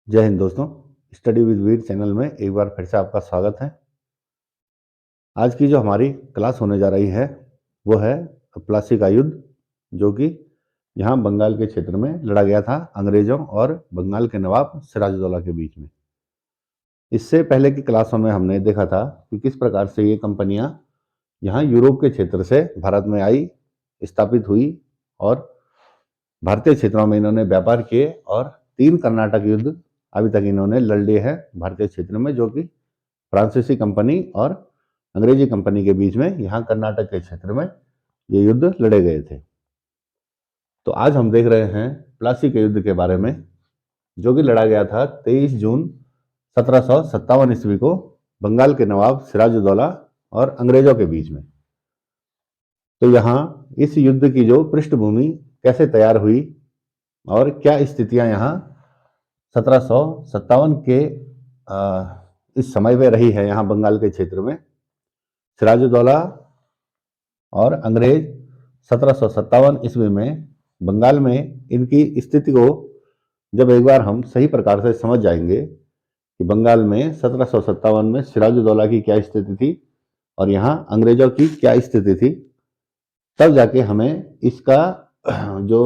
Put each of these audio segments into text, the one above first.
जय हिंद दोस्तों। Study with Veer channel में एक बार फिर से आपका स्वागत है। आज की जो हमारी क्लास होने जा रही है वो है प्लासी का युद्ध, जो कि यहाँ बंगाल के क्षेत्र में लड़ा गया था अंग्रेजों और बंगाल के नवाब सिराजुद्दौला के बीच में। इससे पहले की क्लासों में हमने देखा था कि किस प्रकार से ये कंपनियां यहाँ यूरोप के क्षेत्र से भारत में आई, स्थापित हुई और भारतीय क्षेत्रों में इन्होंने व्यापार किए और 3 कर्नाटक युद्ध अभी तक इन्होंने लड़ लिए हैं भारतीय क्षेत्र में, जो कि फ्रांसीसी कंपनी और अंग्रेजी कंपनी के बीच में यहाँ कर्नाटक के क्षेत्र में ये युद्ध लड़े गए थे। तो आज हम देख रहे हैं प्लासी के युद्ध के बारे में, जो कि लड़ा गया था 23 जून 1757 ईस्वी को बंगाल के नवाब सिराजुद्दौला और अंग्रेजों के बीच में। तो यहाँ इस युद्ध की जो पृष्ठभूमि कैसे तैयार हुई और क्या स्थितियां यहाँ 1757 के इस समय में रही है यहाँ बंगाल के क्षेत्र में। सिराजुद्दौला और अंग्रेज 1757 ईस्वी में बंगाल में इनकी स्थिति को जब एक बार हम सही प्रकार से समझ जाएंगे कि बंगाल में 1757 में सिराजुद्दौला की क्या स्थिति थी और यहाँ अंग्रेजों की क्या स्थिति थी, तब जाके हमें इसका जो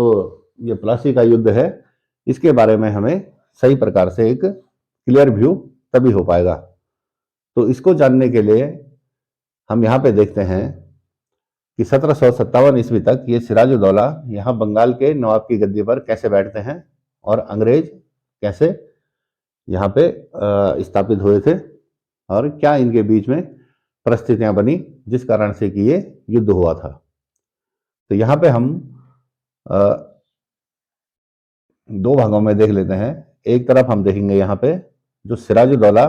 ये प्लासी का युद्ध है इसके बारे में हमें सही प्रकार से एक क्लियर व्यू तभी हो पाएगा। तो इसको जानने के लिए हम यहाँ पे देखते हैं कि 1757 ईस्वी तक ये सिराजुद्दौला यहाँ बंगाल के नवाब की गद्दी पर कैसे बैठते हैं और अंग्रेज कैसे यहाँ पे स्थापित हुए थे और क्या इनके बीच में परिस्थितियां बनी जिस कारण से कि ये युद्ध हुआ था। तो यहाँ पे हम दो भागों में देख लेते हैं। एक तरफ हम देखेंगे यहाँ पे जो सिराजुद्दौला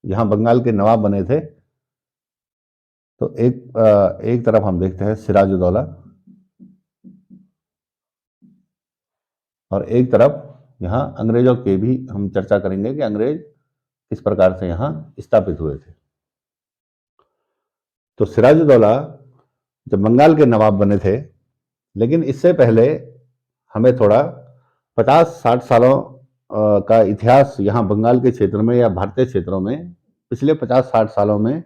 यहाँ बंगाल के नवाब बने थे, तो एक तरफ हम देखते हैं सिराजुद्दौला और एक तरफ यहाँ अंग्रेजों के भी हम चर्चा करेंगे कि अंग्रेज किस प्रकार से यहाँ स्थापित हुए थे। तो सिराजुद्दौला जब बंगाल के नवाब बने थे, लेकिन इससे पहले हमें थोड़ा 50-60 सालों का इतिहास यहाँ बंगाल के क्षेत्र में या भारतीय क्षेत्रों में पिछले 50-60 सालों में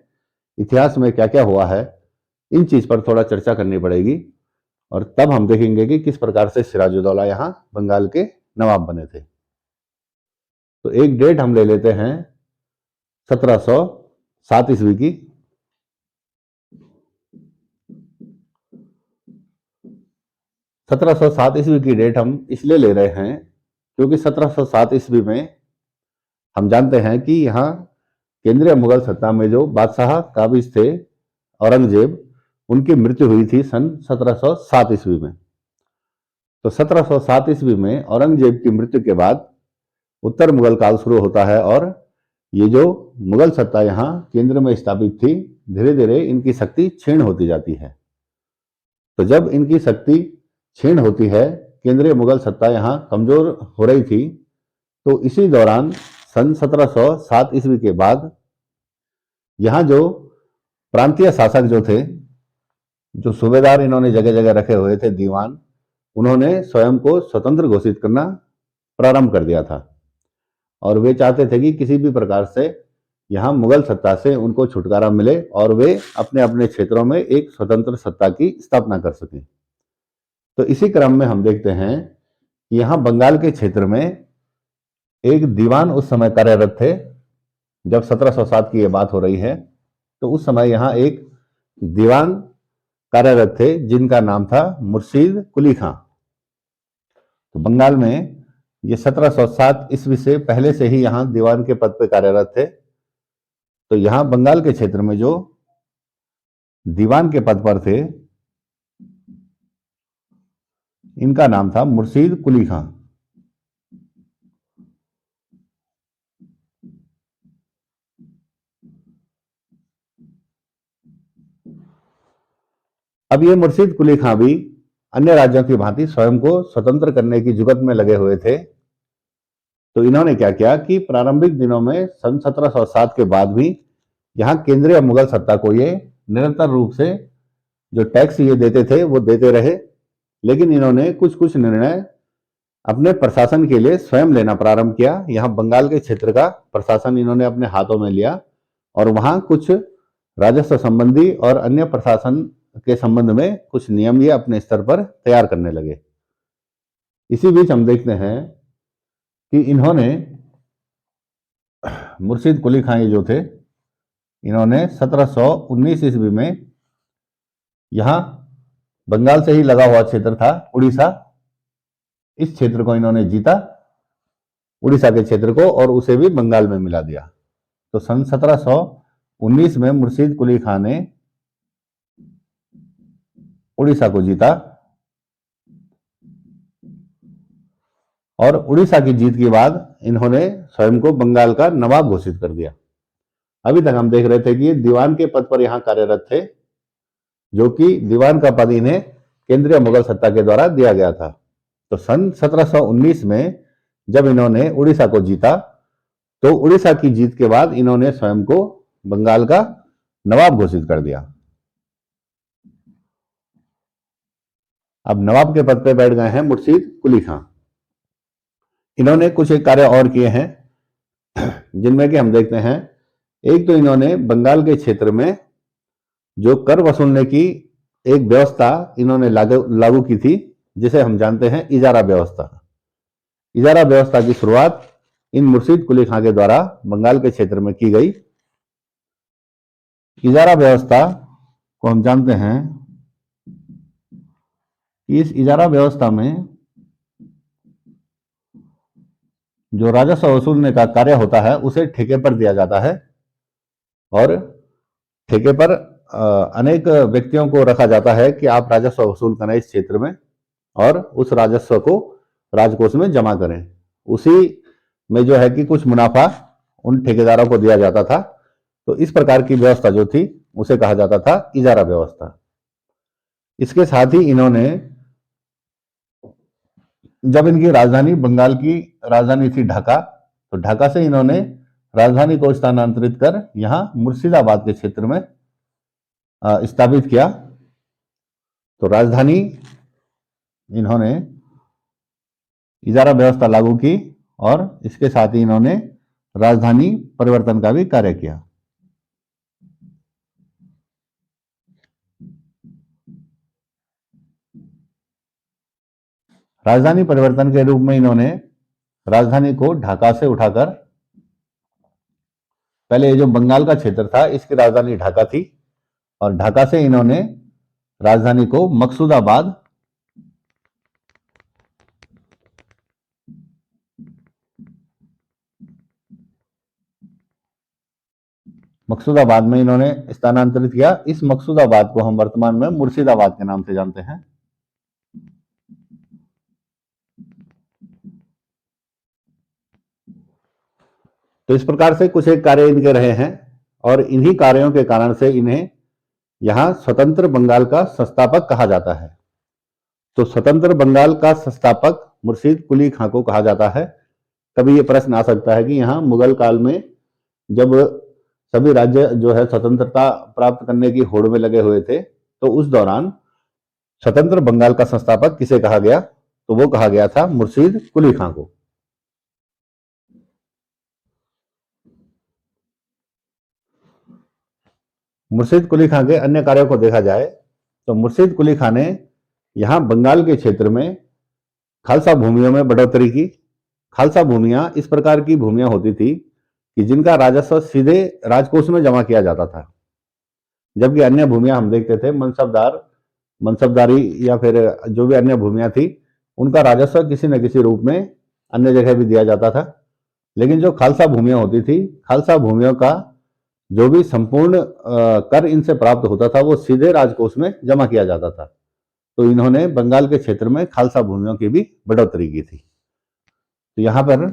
इतिहास में क्या क्या हुआ है, इन चीज पर थोड़ा चर्चा करनी पड़ेगी और तब हम देखेंगे कि किस प्रकार से सिराजुद्दौला यहाँ बंगाल के नवाब बने थे। तो एक डेट हम ले लेते हैं 1707 ईस्वी की। 1707 ईस्वी की डेट हम इसलिए ले रहे हैं क्योंकि 1707 ईस्वी में हम जानते हैं कि यहाँ केंद्रीय मुगल सत्ता में जो बादशाह काबिज थे औरंगजेब, उनकी मृत्यु हुई थी सन 1707 ईस्वी में। तो 1707 ईस्वी में औरंगजेब की मृत्यु के बाद उत्तर मुगल काल शुरू होता है और ये जो मुगल सत्ता यहाँ केंद्र में स्थापित थी, धीरे धीरे इनकी शक्ति क्षीण होती जाती है। तो जब इनकी शक्ति क्षीण होती है, केंद्रीय मुगल सत्ता यहाँ कमजोर हो रही थी, तो इसी दौरान सन 1707 ईस्वी के बाद यहाँ जो प्रांतीय शासक जो थे, जो सूबेदार इन्होंने जगह जगह रखे हुए थे, दीवान, उन्होंने स्वयं को स्वतंत्र घोषित करना प्रारंभ कर दिया था और वे चाहते थे कि किसी भी प्रकार से यहाँ मुगल सत्ता से उनको छुटकारा मिले और वे अपने अपने क्षेत्रों में एक स्वतंत्र सत्ता की स्थापना कर सकें। तो इसी क्रम में हम देखते हैं कि यहाँ बंगाल के क्षेत्र में एक दीवान उस समय कार्यरत थे। जब 1707 की यह बात हो रही है तो उस समय यहाँ एक दीवान कार्यरत थे जिनका नाम था मुर्शीद कुली खां। तो बंगाल में ये 1707 ईस्वी से पहले से ही यहाँ दीवान के पद पर कार्यरत थे। तो यहाँ बंगाल के क्षेत्र में जो दीवान के पद पर थे, इनका नाम था मुर्शीद कुली खां। अब ये मुर्शीद कुली खां भी अन्य राज्यों की भांति स्वयं को स्वतंत्र करने की जुगत में लगे हुए थे। तो इन्होंने क्या किया कि प्रारंभिक दिनों में सन 1707 के बाद भी यहाँ केंद्रीय मुगल सत्ता को ये निरंतर रूप से जो टैक्स ये देते थे वो देते रहे, लेकिन इन्होंने कुछ कुछ निर्णय अपने प्रशासन के लिए स्वयं लेना प्रारंभ किया। यहाँ बंगाल के क्षेत्र का प्रशासन इन्होंने अपने हाथों में लिया और वहां कुछ राजस्व संबंधी और अन्य प्रशासन के संबंध में कुछ नियम ये अपने स्तर पर तैयार करने लगे। इसी बीच हम देखते हैं कि इन्होंने मुर्शिद कुली खां जो थे, इन्होंने 1719 ईस्वी में यहाँ बंगाल से ही लगा हुआ क्षेत्र था उड़ीसा, इस क्षेत्र को इन्होंने जीता, उड़ीसा के क्षेत्र को, और उसे भी बंगाल में मिला दिया। तो सन 1719 में मुर्शिद कुली खां ने उड़ीसा को जीता और उड़ीसा की जीत के बाद इन्होंने स्वयं को बंगाल का नवाब घोषित कर दिया। अभी तक हम देख रहे थे कि दीवान के पद पर यहां कार्यरत थे, जो कि दीवान का पद इन्हें केंद्रीय मुगल सत्ता के द्वारा दिया गया था। तो सन 1719 में जब इन्होंने उड़ीसा को जीता, तो उड़ीसा की जीत के बाद इन्होंने स्वयं को बंगाल का नवाब घोषित कर दिया। अब नवाब के पद पर बैठ गए हैं मुर्शिद कुली खां। इन्होंने कुछ एक कार्य और किए हैं, जिनमें कि हम देखते हैं, एक तो इन्होंने बंगाल के क्षेत्र में जो कर वसूलने की एक व्यवस्था इन्होंने लागू की थी, जिसे हम जानते हैं इजारा व्यवस्था। इजारा व्यवस्था की शुरुआत इन मुर्शिद कुली खां के द्वारा बंगाल के क्षेत्र में की गई। इजारा व्यवस्था को हम जानते हैं कि इस इजारा व्यवस्था में जो राजस्व वसूलने का कार्य होता है उसे ठेके पर दिया जाता है और ठेके पर अनेक व्यक्तियों को रखा जाता है कि आप राजस्व वसूल करें इस क्षेत्र में और उस राजस्व को राजकोष में जमा करें। उसी में जो है कि कुछ मुनाफा उन ठेकेदारों को दिया जाता था। तो इस प्रकार की व्यवस्था जो थी उसे कहा जाता था इजारा व्यवस्था। इसके साथ ही इन्होंने, जब इनकी राजधानी बंगाल की राजधानी थी ढाका, तो ढाका से इन्होंने राजधानी को स्थानांतरित कर यहां मुर्शिदाबाद के क्षेत्र में स्थापित किया। तो राजधानी इन्होंने इजारा व्यवस्था लागू की और इसके साथ ही इन्होंने राजधानी परिवर्तन का भी कार्य किया। राजधानी परिवर्तन के रूप में इन्होंने राजधानी को ढाका से उठाकर, पहले ये जो बंगाल का क्षेत्र था इसकी राजधानी ढाका थी और ढाका से इन्होंने राजधानी को मकसूदाबाद में इन्होंने स्थानांतरित किया। इस मकसूदाबाद को हम वर्तमान में मुर्शिदाबाद के नाम से जानते हैं। तो इस प्रकार से कुछ एक कार्य इनके रहे हैं और इन्हीं कार्यों के कारण से इन्हें यहां स्वतंत्र बंगाल का संस्थापक कहा जाता है। तो स्वतंत्र बंगाल का संस्थापक मुर्शिद कुली खां को कहा जाता है। कभी ये प्रश्न आ सकता है कि यहाँ मुगल काल में जब सभी राज्य जो है स्वतंत्रता प्राप्त करने की होड़ में लगे हुए थे, तो उस दौरान स्वतंत्र बंगाल का संस्थापक किसे कहा गया? तो वो कहा गया था मुर्शिद कुली खां को। मुर्शिद कुली खां के अन्य कार्यों को देखा जाए तो मुर्शिद कुली खां ने यहां बंगाल के क्षेत्र में खालसा भूमियों में बढ़ोतरी की। खालसा भूमियां इस प्रकार की भूमियां होती थी कि जिनका राजस्व सीधे राजकोष में जमा किया जाता था, जबकि अन्य भूमियां हम देखते थे मनसबदारी या फिर जो भी अन्य भूमियां थी उनका राजस्व किसी न किसी रूप में अन्य जगह भी दिया जाता था। लेकिन जो खालसा भूमियां होती थी, खालसा भूमियों का जो भी संपूर्ण कर इनसे प्राप्त होता था वो सीधे राजकोष में जमा किया जाता था। तो इन्होंने बंगाल के क्षेत्र में खालसा भूमियों की भी बढ़ोतरी की थी। तो यहां पर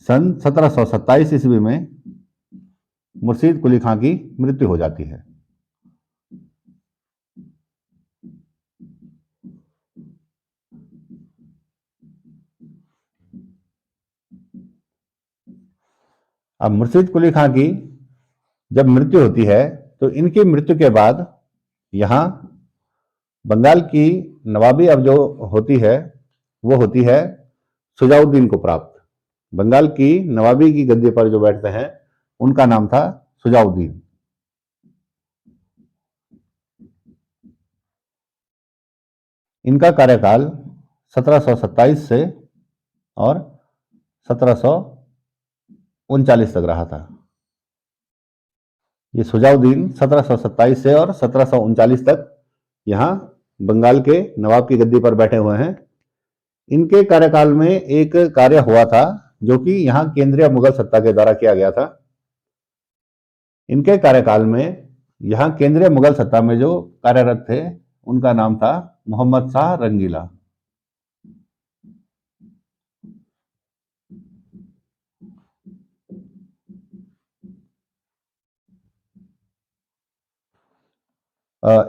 सन 1727 ईस्वी में मुर्शिद कुली खां की मृत्यु हो जाती है। अब मुर्शिद कुली खां की जब मृत्यु होती है तो इनकी मृत्यु के बाद यहां बंगाल की नवाबी अब जो होती है वो होती है सुजाउद्दीन को प्राप्त। बंगाल की नवाबी की गद्दी पर जो बैठते हैं उनका नाम था सुजाउद्दीन। इनका कार्यकाल 1727 से और 1739 तक रहा था। ये सुजाउद्दीन 1727 से और 1739 तक यहाँ बंगाल के नवाब की गद्दी पर बैठे हुए हैं। इनके कार्यकाल में एक कार्य हुआ था जो कि यहाँ केंद्रीय मुगल सत्ता के द्वारा किया गया था। इनके कार्यकाल में यहाँ केंद्रीय मुगल सत्ता में जो कार्यरत थे उनका नाम था मोहम्मद शाह रंगीला।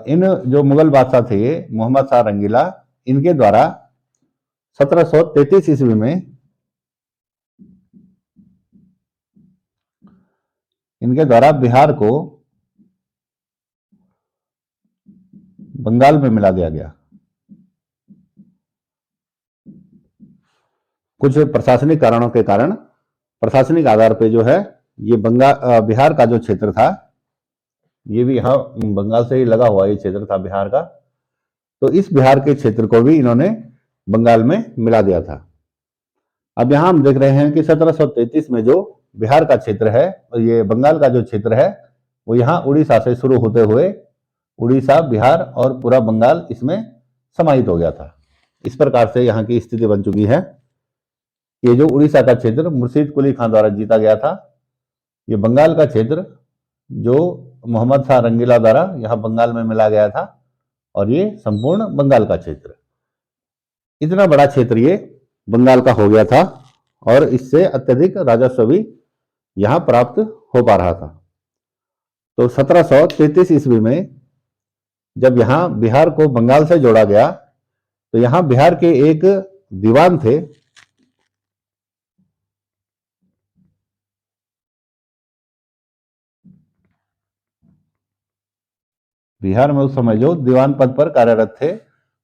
इन जो मुगल बादशाह थे मोहम्मद शाह रंगीला, इनके द्वारा 1733 ईस्वी में इनके द्वारा बिहार को बंगाल में मिला दिया गया। कुछ प्रशासनिक कारणों के कारण प्रशासनिक आधार पे जो है ये बिहार का जो क्षेत्र था, ये भी यहाँ बंगाल से ही लगा हुआ ये क्षेत्र था बिहार का, तो इस बिहार के क्षेत्र को भी इन्होंने बंगाल में मिला दिया था। अब यहाँ हम देख रहे हैं कि 1733 में जो बिहार का क्षेत्र है और ये बंगाल का जो क्षेत्र है वो यहाँ उड़ीसा से शुरू होते हुए उड़ीसा, बिहार और पूरा बंगाल इसमें समाहित हो गया था। इस प्रकार से यहाँ की स्थिति बन चुकी है। ये जो उड़ीसा का क्षेत्र मुर्शीद कुली खान द्वारा जीता गया था, ये बंगाल का क्षेत्र जो मोहम्मद शाह रंगीला द्वारा यहाँ बंगाल में मिला गया था, और ये संपूर्ण बंगाल का क्षेत्र, इतना बड़ा क्षेत्र ये बंगाल का हो गया था और इससे अत्यधिक राजस्व भी यहाँ प्राप्त हो पा रहा था। तो 1733 ईस्वी में जब यहाँ बिहार को बंगाल से जोड़ा गया तो यहाँ बिहार के एक दीवान थे, बिहार में उस समय जो दीवान पद पर कार्यरत थे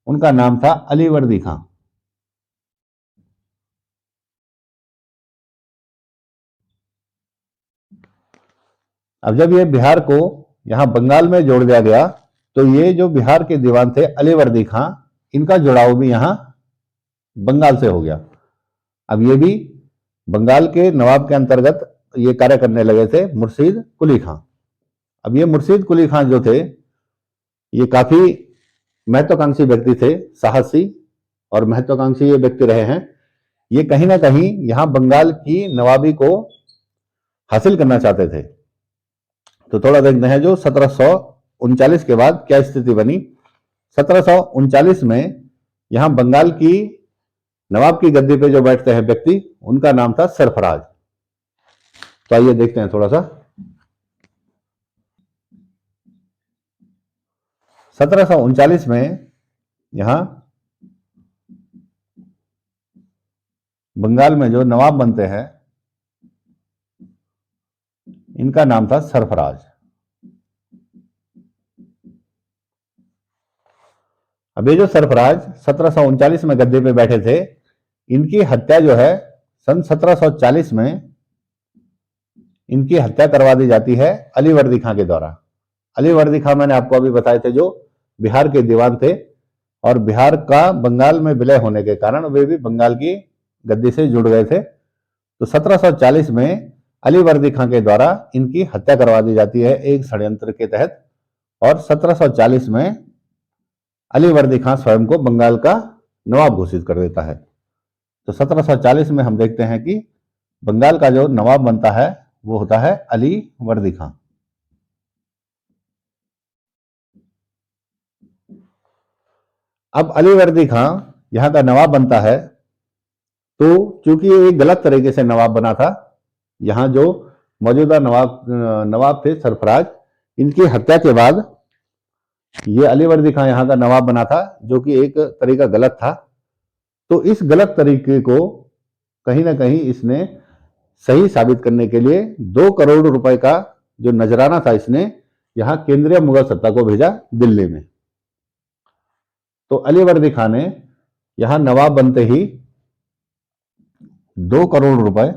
उनका नाम था अलीवर्दी खां। अब जब ये बिहार को यहाँ बंगाल में जोड़ दिया गया तो ये जो बिहार के दीवान थे अलीवर्दी खां, इनका जुड़ाव भी यहाँ बंगाल से हो गया। अब ये भी बंगाल के नवाब के अंतर्गत ये कार्य करने लगे थे मुर्शीद कुली खां। अब ये मुर्शीद कुली खां जो थे ये काफी महत्वाकांक्षी व्यक्ति थे, साहसी और महत्वाकांक्षी ये व्यक्ति रहे हैं। ये कहीं ना कहीं यहाँ बंगाल की नवाबी को हासिल करना चाहते थे। तो थोड़ा देखते हैं जो 1739 के बाद क्या स्थिति बनी। 1739 में यहाँ बंगाल की नवाब की गद्दी पे जो बैठते हैं व्यक्ति, उनका नाम था सरफराज। तो आइए देखते हैं थोड़ा सा। 1739 में यहां बंगाल में जो नवाब बनते हैं इनका नाम था सरफराज। अब ये जो सरफराज 1739 में गद्दी पे बैठे थे, इनकी हत्या जो है सन 1740 में इनकी हत्या करवा दी जाती है अलीवर्दी खां के द्वारा। अलीवर्दी खां मैंने आपको अभी बताए थे जो बिहार के दीवान थे और बिहार का बंगाल में विलय होने के कारण वे भी बंगाल की गद्दी से जुड़ गए थे। तो 1740 में अलीवर्दी खां के द्वारा इनकी हत्या करवा दी जाती है एक षड्यंत्र के तहत, और 1740 में अलीवर्दी खां स्वयं को बंगाल का नवाब घोषित कर देता है। तो 1740 में हम देखते हैं कि बंगाल का जो नवाब बनता है वो होता है अलीवर्दी खां। अब अलीवर्दी खां यहां का नवाब बनता है, तो चूंकि ये गलत तरीके से नवाब बना था, यहां जो मौजूदा नवाब थे सरफराज, इनकी हत्या के बाद ये अलीवर्दी खां यहाँ का नवाब बना था, जो कि एक तरीका गलत था। तो इस गलत तरीके को कहीं ना कहीं इसने सही साबित करने के लिए 2 करोड़ रुपए का जो नजराना था इसने यहाँ केंद्रीय मुगल सत्ता को भेजा दिल्ली में। तो अलीवर्दी खां ने यहां नवाब बनते ही 2 करोड़ रुपए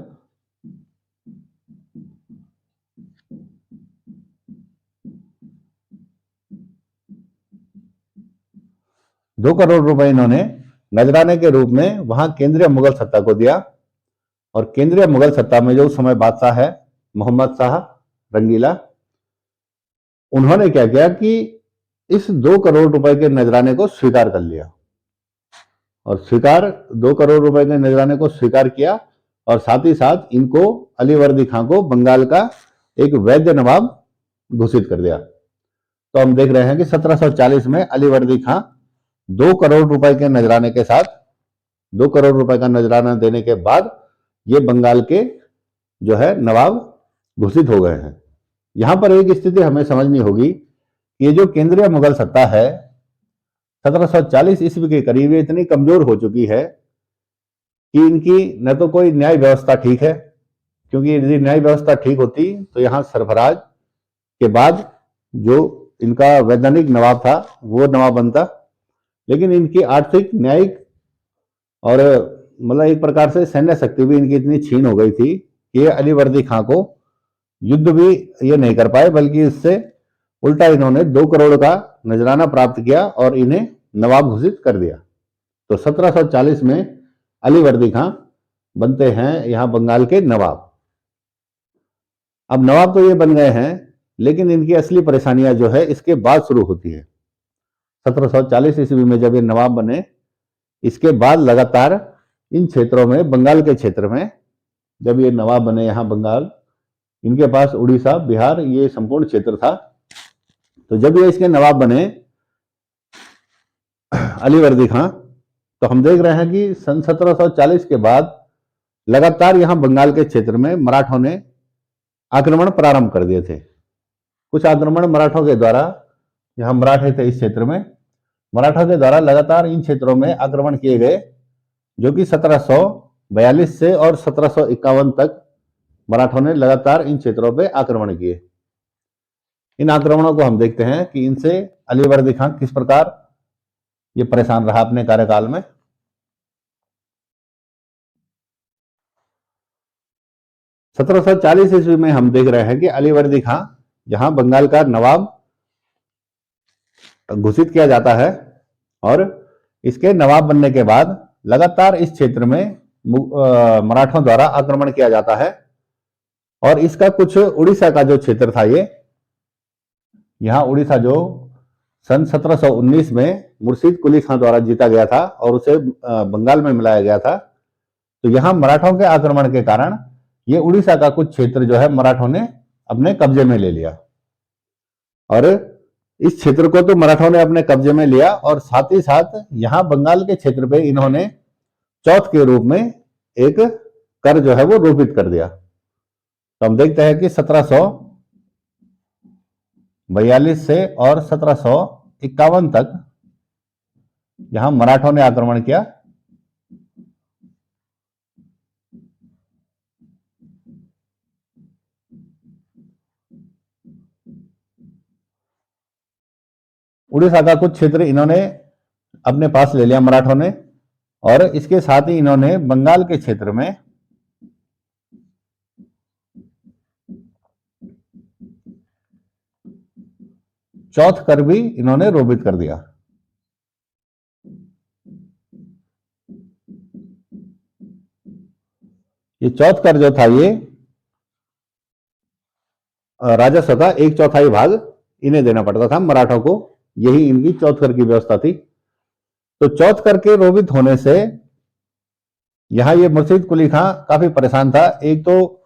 2 करोड़ रुपए इन्होंने नजराने के रूप में वहां केंद्रीय मुगल सत्ता को दिया। और केंद्रीय मुगल सत्ता में जो उस समय बादशाह है मोहम्मद शाह रंगीला, उन्होंने क्या किया कि इस 2 करोड़ रुपए के नजराने को स्वीकार कर लिया। और 2 करोड़ रुपए के नजराने को स्वीकार किया और साथ ही साथ इनको अलीवर्दी खां को बंगाल का एक वैध नवाब घोषित कर दिया। तो हम देख रहे हैं कि 1740 में अलीवर्दी खां 2 करोड़ रुपए के नजराने के साथ 2 करोड़ रुपए का नजराना देने के बाद ये बंगाल के जो है नवाब घोषित हो गए हैं। यहां पर एक स्थिति हमें समझनी होगी कि ये जो केंद्रीय मुगल सत्ता है 1740 ईस्वी के करीब ये इतनी कमजोर हो चुकी है कि इनकी न तो कोई न्याय व्यवस्था ठीक है, क्योंकि यदि न्याय व्यवस्था ठीक होती तो यहां सरफराज के बाद जो इनका वैधानिक नवाब था वो नवाब बनता। लेकिन इनकी आर्थिक, न्यायिक और मतलब एक प्रकार से सैन्य शक्ति भी इनकी इतनी छीन हो गई थी कि ये अलीवर्दी खां को युद्ध भी ये नहीं कर पाए, बल्कि इससे उल्टा इन्होंने 2 करोड़ का नजराना प्राप्त किया और इन्हें नवाब घोषित कर दिया। तो 1740 में अलीवर्दी खां बनते हैं यहां बंगाल के नवाब। अब नवाब तो ये बन गए हैं, लेकिन इनकी असली परेशानियां जो है इसके बाद शुरू होती है। 1740 ईस्वी में जब ये नवाब बने, इसके बाद लगातार इन क्षेत्रों में, बंगाल के क्षेत्र में जब ये नवाब बने यहाँ बंगाल, इनके पास उड़ीसा, बिहार, ये संपूर्ण क्षेत्र था। तो जब ये इसके नवाब बने अलीवर्दी खां, तो हम देख रहे हैं कि सन 1740 के बाद लगातार यहां बंगाल के क्षेत्र में मराठों ने आक्रमण प्रारंभ कर दिए थे। कुछ आक्रमण मराठों के द्वारा, यहां मराठे थे इस क्षेत्र में, मराठों के द्वारा लगातार इन क्षेत्रों में आक्रमण किए गए, जो कि 1742 से और 1751 तक मराठों ने लगातार इन क्षेत्रों पे आक्रमण किए। इन आक्रमणों को हम देखते हैं कि इनसे अलीवर्दी खां किस प्रकार ये परेशान रहा अपने कार्यकाल में। 1740 ईस्वी में हम देख रहे हैं कि अलीवर्दी खां यहां बंगाल का नवाब घोषित किया जाता है और इसके नवाब बनने के बाद लगातार इस क्षेत्र में मराठों द्वारा आक्रमण किया जाता है। और इसका कुछ उड़ीसा का जो क्षेत्र था, ये यहां उड़ीसा जो सन 1719 में मुर्शीद कुली खां द्वारा जीता गया था और उसे बंगाल में मिलाया गया था, तो यहां मराठों के आक्रमण के कारण ये उड़ीसा का कुछ क्षेत्र जो है मराठों ने अपने कब्जे में ले लिया। और इस क्षेत्र को तो मराठों ने अपने कब्जे में लिया और साथ ही साथ यहां बंगाल के क्षेत्र पे इन्होंने चौथ के रूप में एक कर जो है वो रोपित कर दिया। तो हम देखते हैं कि 1742 से और 1751 तक यहां मराठों ने आक्रमण किया। उड़ीसा का कुछ क्षेत्र इन्होंने अपने पास ले लिया मराठों ने, और इसके साथ ही इन्होंने बंगाल के क्षेत्र में चौथ कर भी इन्होंने रोपित कर दिया। ये चौथ कर जो था ये राजस्व का 1/4 भाग इन्हें देना पड़ता था मराठों को, यही इनकी चौथ कर की व्यवस्था थी। तो चौथ कर के रोपित होने से यहां ये मुर्शीद कुली खां काफी परेशान था। एक तो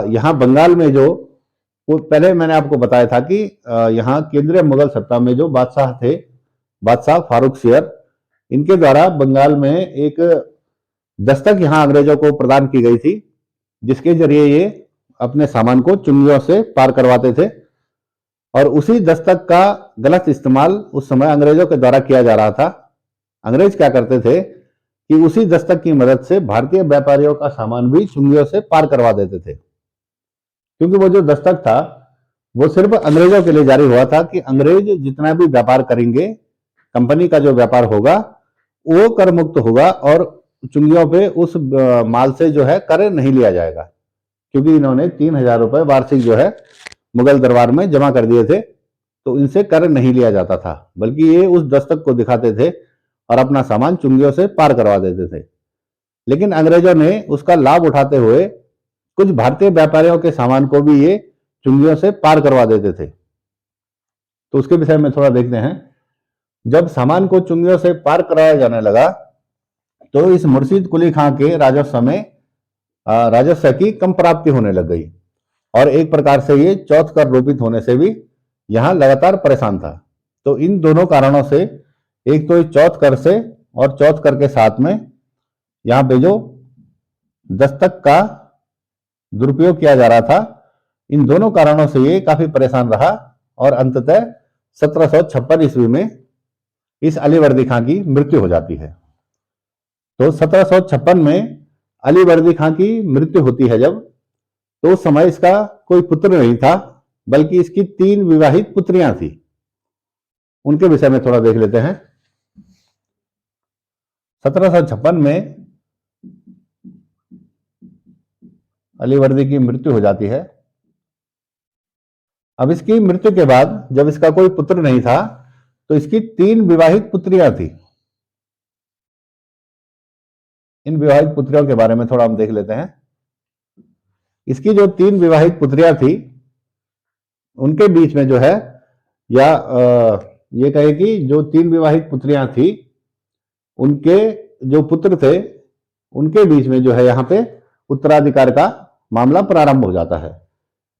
यहां बंगाल में जो पहले मैंने आपको बताया था कि यहां केंद्रीय मुगल सत्ता में जो बादशाह थे, बादशाह फारूक शेर, इनके द्वारा बंगाल में एक दस्तक यहां अंग्रेजों को प्रदान की गई थी, जिसके जरिए ये अपने सामान को चुंगियों से पार करवाते थे। और उसी दस्तक का गलत इस्तेमाल उस समय अंग्रेजों के द्वारा किया जा रहा था। अंग्रेज क्या करते थे कि उसी दस्तक की मदद से भारतीय व्यापारियों का सामान भी चुंगियों से पार करवा देते थे, क्योंकि वो जो दस्तक था वो सिर्फ अंग्रेजों के लिए जारी हुआ था कि अंग्रेज जितना भी व्यापार करेंगे, कंपनी का जो व्यापार होगा, वो कर मुक्त होगा और चुंगियों पे उस माल से जो है कर नहीं लिया जाएगा, क्योंकि इन्होंने 3,000 रुपए वार्षिक जो है मुगल दरबार में जमा कर दिए थे, तो इनसे कर नहीं लिया जाता था, बल्कि ये उस दस्तक को दिखाते थे और अपना सामान चुंगियों से पार करवा देते थे। लेकिन अंग्रेजों ने उसका लाभ उठाते हुए कुछ भारतीय व्यापारियों के सामान को भी ये चुंगियों से पार करवा देते थे। तो उसके विषय में थोड़ा देखते हैं। जब सामान को चुंगियों से पार कराया जाने लगा, तो इस मुर्शिद कुली खां के राजस्व में राजस्व की कम प्राप्ति होने लग गई और एक प्रकार से ये चौथ कर रोपित होने से भी यहां लगातार परेशान था। तो इन दोनों कारणों से, एक तो चौथ कर से और चौथ कर के साथ में यहां पे जो दस्तक का दुरुपयोग किया जा रहा था, इन दोनों कारणों से ये काफी परेशान रहा और अंततः 1756 ईस्वी में इस अलीवर्दी खां की मृत्यु हो जाती है। तो 1756 में अलीवर्दी खां की मृत्यु होती है जब, तो उस समय इसका कोई पुत्र नहीं था, बल्कि इसकी 3 विवाहित पुत्रियां थी। उनके विषय में थोड़ा देख लेते हैं। 1756 में अलीवर्दी की मृत्यु हो जाती है। अब इसकी मृत्यु के बाद जब इसका कोई पुत्र नहीं था, तो इसकी 3 विवाहित पुत्रियां थी। इन विवाहित पुत्रियों के बारे में थोड़ा हम देख लेते हैं। इसकी जो 3 विवाहित पुत्रियां थी, उनके बीच में जो है, या ये कहे कि जो 3 विवाहित पुत्रियां थी, उनके जो पुत्र थे, उनके बीच में जो है यहाँ पे उत्तराधिकार का मामला प्रारंभ हो जाता है,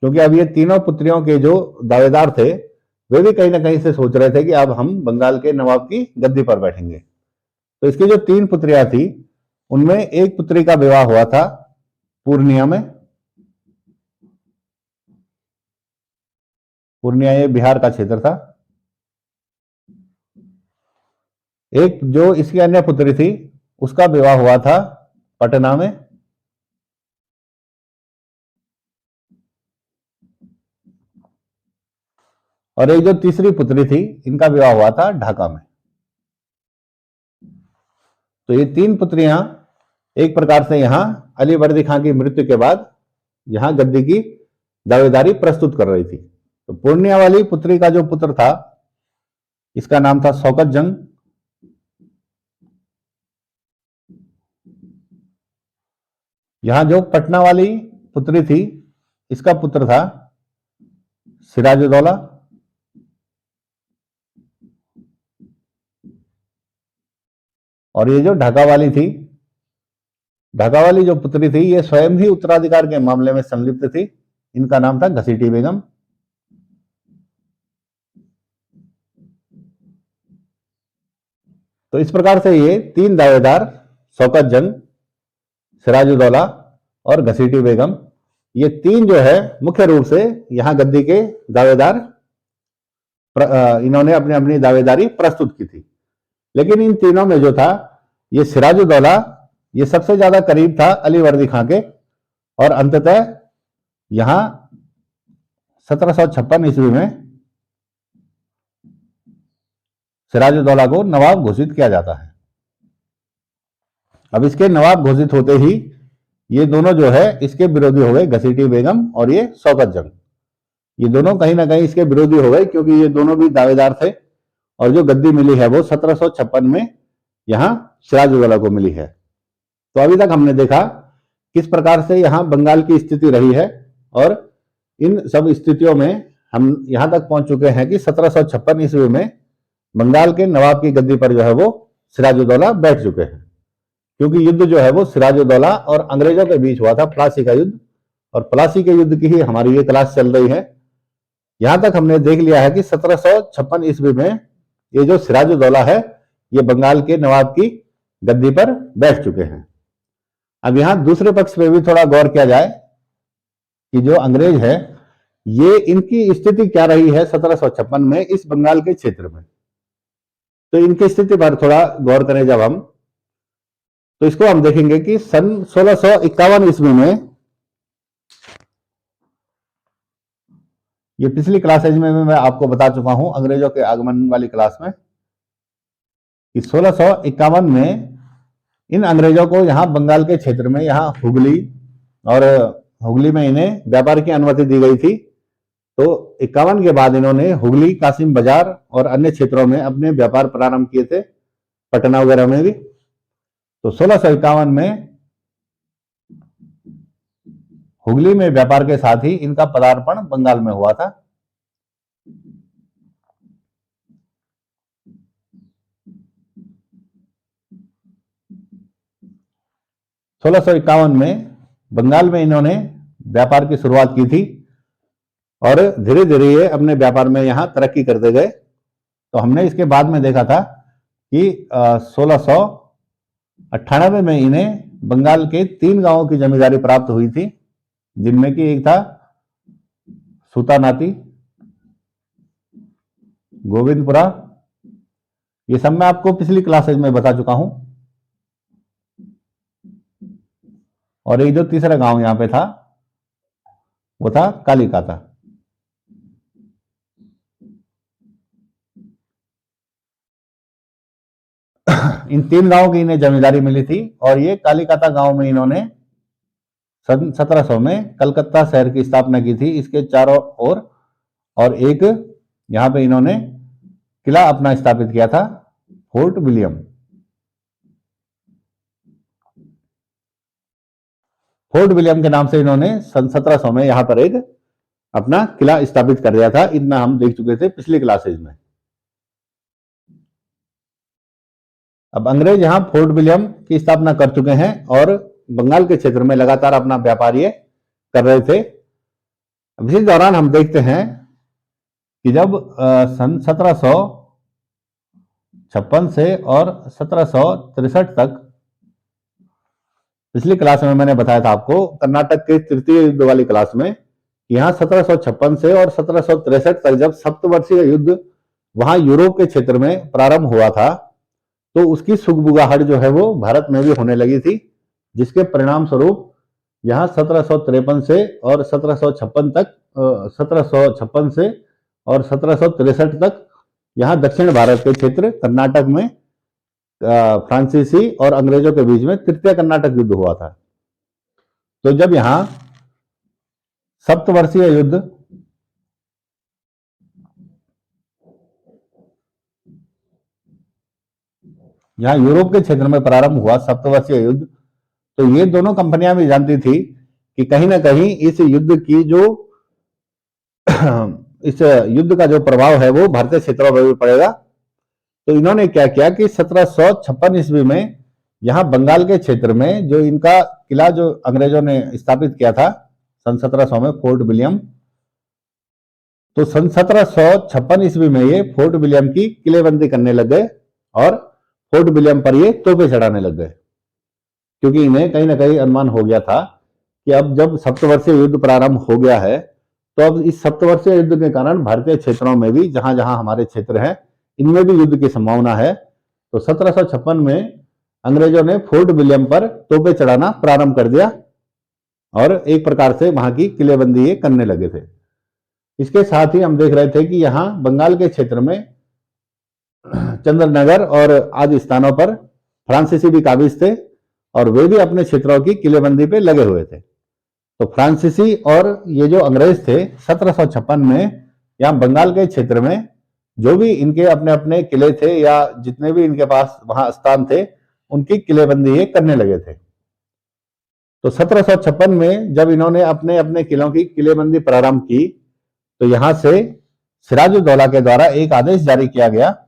क्योंकि अब ये तीनों पुत्रियों के जो दावेदार थे, वे भी कहीं ना कहीं से सोच रहे थे कि अब हम बंगाल के नवाब की गद्दी पर बैठेंगे। तो इसकी जो 3 पुत्रियां थी, उनमें एक पुत्री का विवाह हुआ था पूर्णिया में। पूर्णिया ये बिहार का क्षेत्र था। एक जो इसकी अन्य पुत्री थी, उसका विवाह हुआ था पटना में। और एक जो तीसरी पुत्री थी, इनका विवाह हुआ था ढाका में। तो ये 3 पुत्रियां एक प्रकार से यहां अलीवर्दी खां की मृत्यु के बाद यहां गद्दी की दावेदारी प्रस्तुत कर रही थी। तो पूर्णिया वाली पुत्री का जो पुत्र था, इसका नाम था शौकत जंग। यहां जो पटना वाली पुत्री थी, इसका पुत्र था सिराजुद्दौला। और ये जो ढाका वाली थी, ढाका वाली जो पुत्री थी, ये स्वयं ही उत्तराधिकार के मामले में संलिप्त थी। इनका नाम था घसीटी बेगम। तो इस प्रकार से ये 3 दावेदार, शौकत जंग, सिराजुद्दौला और घसीटी बेगम, ये 3 जो है मुख्य रूप से यहां गद्दी के दावेदार, इन्होंने अपनी अपनी दावेदारी प्रस्तुत की थी। लेकिन इन तीनों में जो था, ये सिराजुद्दौला ये सबसे ज्यादा करीब था अलीवर्दी खां के, और अंततः यहां 1756 ईस्वी में सिराजुद्दौला को नवाब घोषित किया जाता है। अब इसके नवाब घोषित होते ही ये दोनों जो है इसके विरोधी हो गए, घसीटी बेगम और ये शौकत जंग। ये दोनों कहीं ना कहीं इसके विरोधी हो गए, क्योंकि ये दोनों भी दावेदार थे, और जो गद्दी मिली है वो 1756 में यहां सिराजुद्दौला को मिली है। तो अभी तक हमने देखा किस प्रकार से यहां बंगाल की स्थिति रही है, और इन सब स्थितियों में हम यहां तक पहुंच चुके हैं कि 1756 ईस्वी में बंगाल के नवाब की गद्दी पर जो है वो सिराजुद्दौला बैठ चुके हैं, क्योंकि युद्ध जो है वो सिराजुद्दौला और अंग्रेजों के बीच हुआ था, प्लासी का युद्ध। और प्लासी के युद्ध की ही हमारी ये क्लास चल रही है। यहां तक हमने देख लिया है कि 1756 ईस्वी में ये जो सिराजुद्दौला है, ये बंगाल के नवाब की गद्दी पर बैठ चुके हैं। अब यहां दूसरे पक्ष पे भी थोड़ा गौर किया जाए कि जो अंग्रेज है, ये इनकी स्थिति क्या रही है 1756 में इस बंगाल के क्षेत्र में। तो इनकी स्थिति पर थोड़ा गौर करें जब हम, तो इसको हम देखेंगे कि सन 1651 ईस्वी में, ये पिछली क्लासेज में मैं आपको बता चुका हूं अंग्रेजों के आगमन वाली क्लास में, कि 1651 में इन अंग्रेजों को यहाँ बंगाल के क्षेत्र में, यहाँ हुगली, और हुगली में इन्हें व्यापार की अनुमति दी गई थी। तो 51 के बाद इन्होंने हुगली, कासिम बाजार और अन्य क्षेत्रों में अपने व्यापार प्रारंभ किए थे, पटना वगैरह में भी। तो 1651 में हुगली में व्यापार के साथ ही इनका पदार्पण बंगाल में हुआ था। सोलह सौ इक्यावन में बंगाल में इन्होंने व्यापार की शुरुआत की थी और धीरे धीरे ये अपने व्यापार में यहाँ तरक्की करते गए। तो हमने इसके बाद में देखा था कि 1698 में इन्हें बंगाल के 3 गांवों की जमींदारी प्राप्त हुई थी, जिनमें कि एक था सूतानाती, गोविंदपुरा। ये सब मैं आपको पिछली क्लासेज में बता चुका हूं। और एक जो तीसरा गांव यहां पे था वो था कालीकाता। इन 3 गांवों की इन्हें जमींदारी मिली थी और ये कालीकाता गांव में इन्होंने सन 1700 में कलकत्ता शहर की स्थापना की थी, इसके चारों ओर। और एक यहां पे इन्होंने किला अपना स्थापित किया था, फोर्ट विलियम। फोर्ट विलियम के नाम से इन्होंने सन 1700 में यहां पर एक अपना किला स्थापित कर दिया था। इतना हम देख चुके थे पिछली क्लासेज में। अब अंग्रेज यहां फोर्ट विलियम की स्थापना कर चुके हैं और बंगाल के क्षेत्र में लगातार अपना व्यापार ये कर रहे थे। अब इसी दौरान हम देखते हैं कि जब सन 1756 से और 1763 तक, पिछली क्लास में मैंने बताया था आपको कर्नाटक के तृतीय युद्ध वाली क्लास में, यहाँ 1756 से और 1763 तक जब सप्तवर्षीय युद्ध वहां यूरोप के क्षेत्र में प्रारंभ हुआ था, तो उसकी सुगबुगाहट जो है वो भारत में भी होने लगी थी, जिसके परिणाम स्वरूप यहाँ 1753 से और 1756 से और 1763 तक यहाँ दक्षिण भारत के क्षेत्र कर्नाटक में फ्रांसीसी और अंग्रेजों के बीच में तृतीय कर्नाटक युद्ध हुआ था। तो जब यहाँ सप्तवर्षीय युद्ध यहाँ यूरोप के क्षेत्र में प्रारंभ हुआ, सप्तवर्षीय युद्ध, तो ये दोनों कंपनियां भी जानती थी कि कहीं ना कहीं इस युद्ध की जो इस युद्ध का जो प्रभाव है वो भारतीय क्षेत्रों पर भी पड़ेगा। तो इन्होंने क्या किया कि 1756 ईस्वी में यहाँ बंगाल के क्षेत्र में जो इनका किला जो अंग्रेजों ने स्थापित किया था सन 1700 में, फोर्ट विलियम, तो सन 1756 ईस्वी में ये फोर्ट विलियम की किलेबंदी करने लग गए और फोर्ट विलियम पर ये तोपे चढ़ाने लग गए, क्योंकि इन्हें कहीं ना कहीं अनुमान हो गया था कि अब जब सप्तवर्षीय युद्ध प्रारंभ हो गया है, तो अब इस सप्तवर्षीय युद्ध के कारण भारतीय क्षेत्रों में भी, जहां जहां हमारे क्षेत्र हैं, इनमें भी युद्ध की संभावना है। तो 1756 में अंग्रेजों ने फोर्ट विलियम पर तोपे चढ़ाना प्रारंभ कर दिया और एक प्रकार से वहां की किलेबंदी ये करने लगे थे। इसके साथ ही हम देख रहे थे कि यहाँ बंगाल के क्षेत्र में चंद्रनगर और आदि स्थानों पर फ्रांसीसी भी काबिज थे और वे भी अपने क्षेत्रों की किलेबंदी पे लगे हुए थे। तो फ्रांसीसी और ये जो अंग्रेज थे 1756 में यहाँ बंगाल के क्षेत्र में जो भी इनके अपने अपने किले थे या जितने भी इनके पास वहां स्थान थे, उनकी किलेबंदी ये करने लगे थे। तो 1756 में जब इन्होंने अपने अपने किलों की किलेबंदी प्रारंभ की, तो यहां से सिराजुद्दौला के द्वारा एक आदेश जारी किया गया।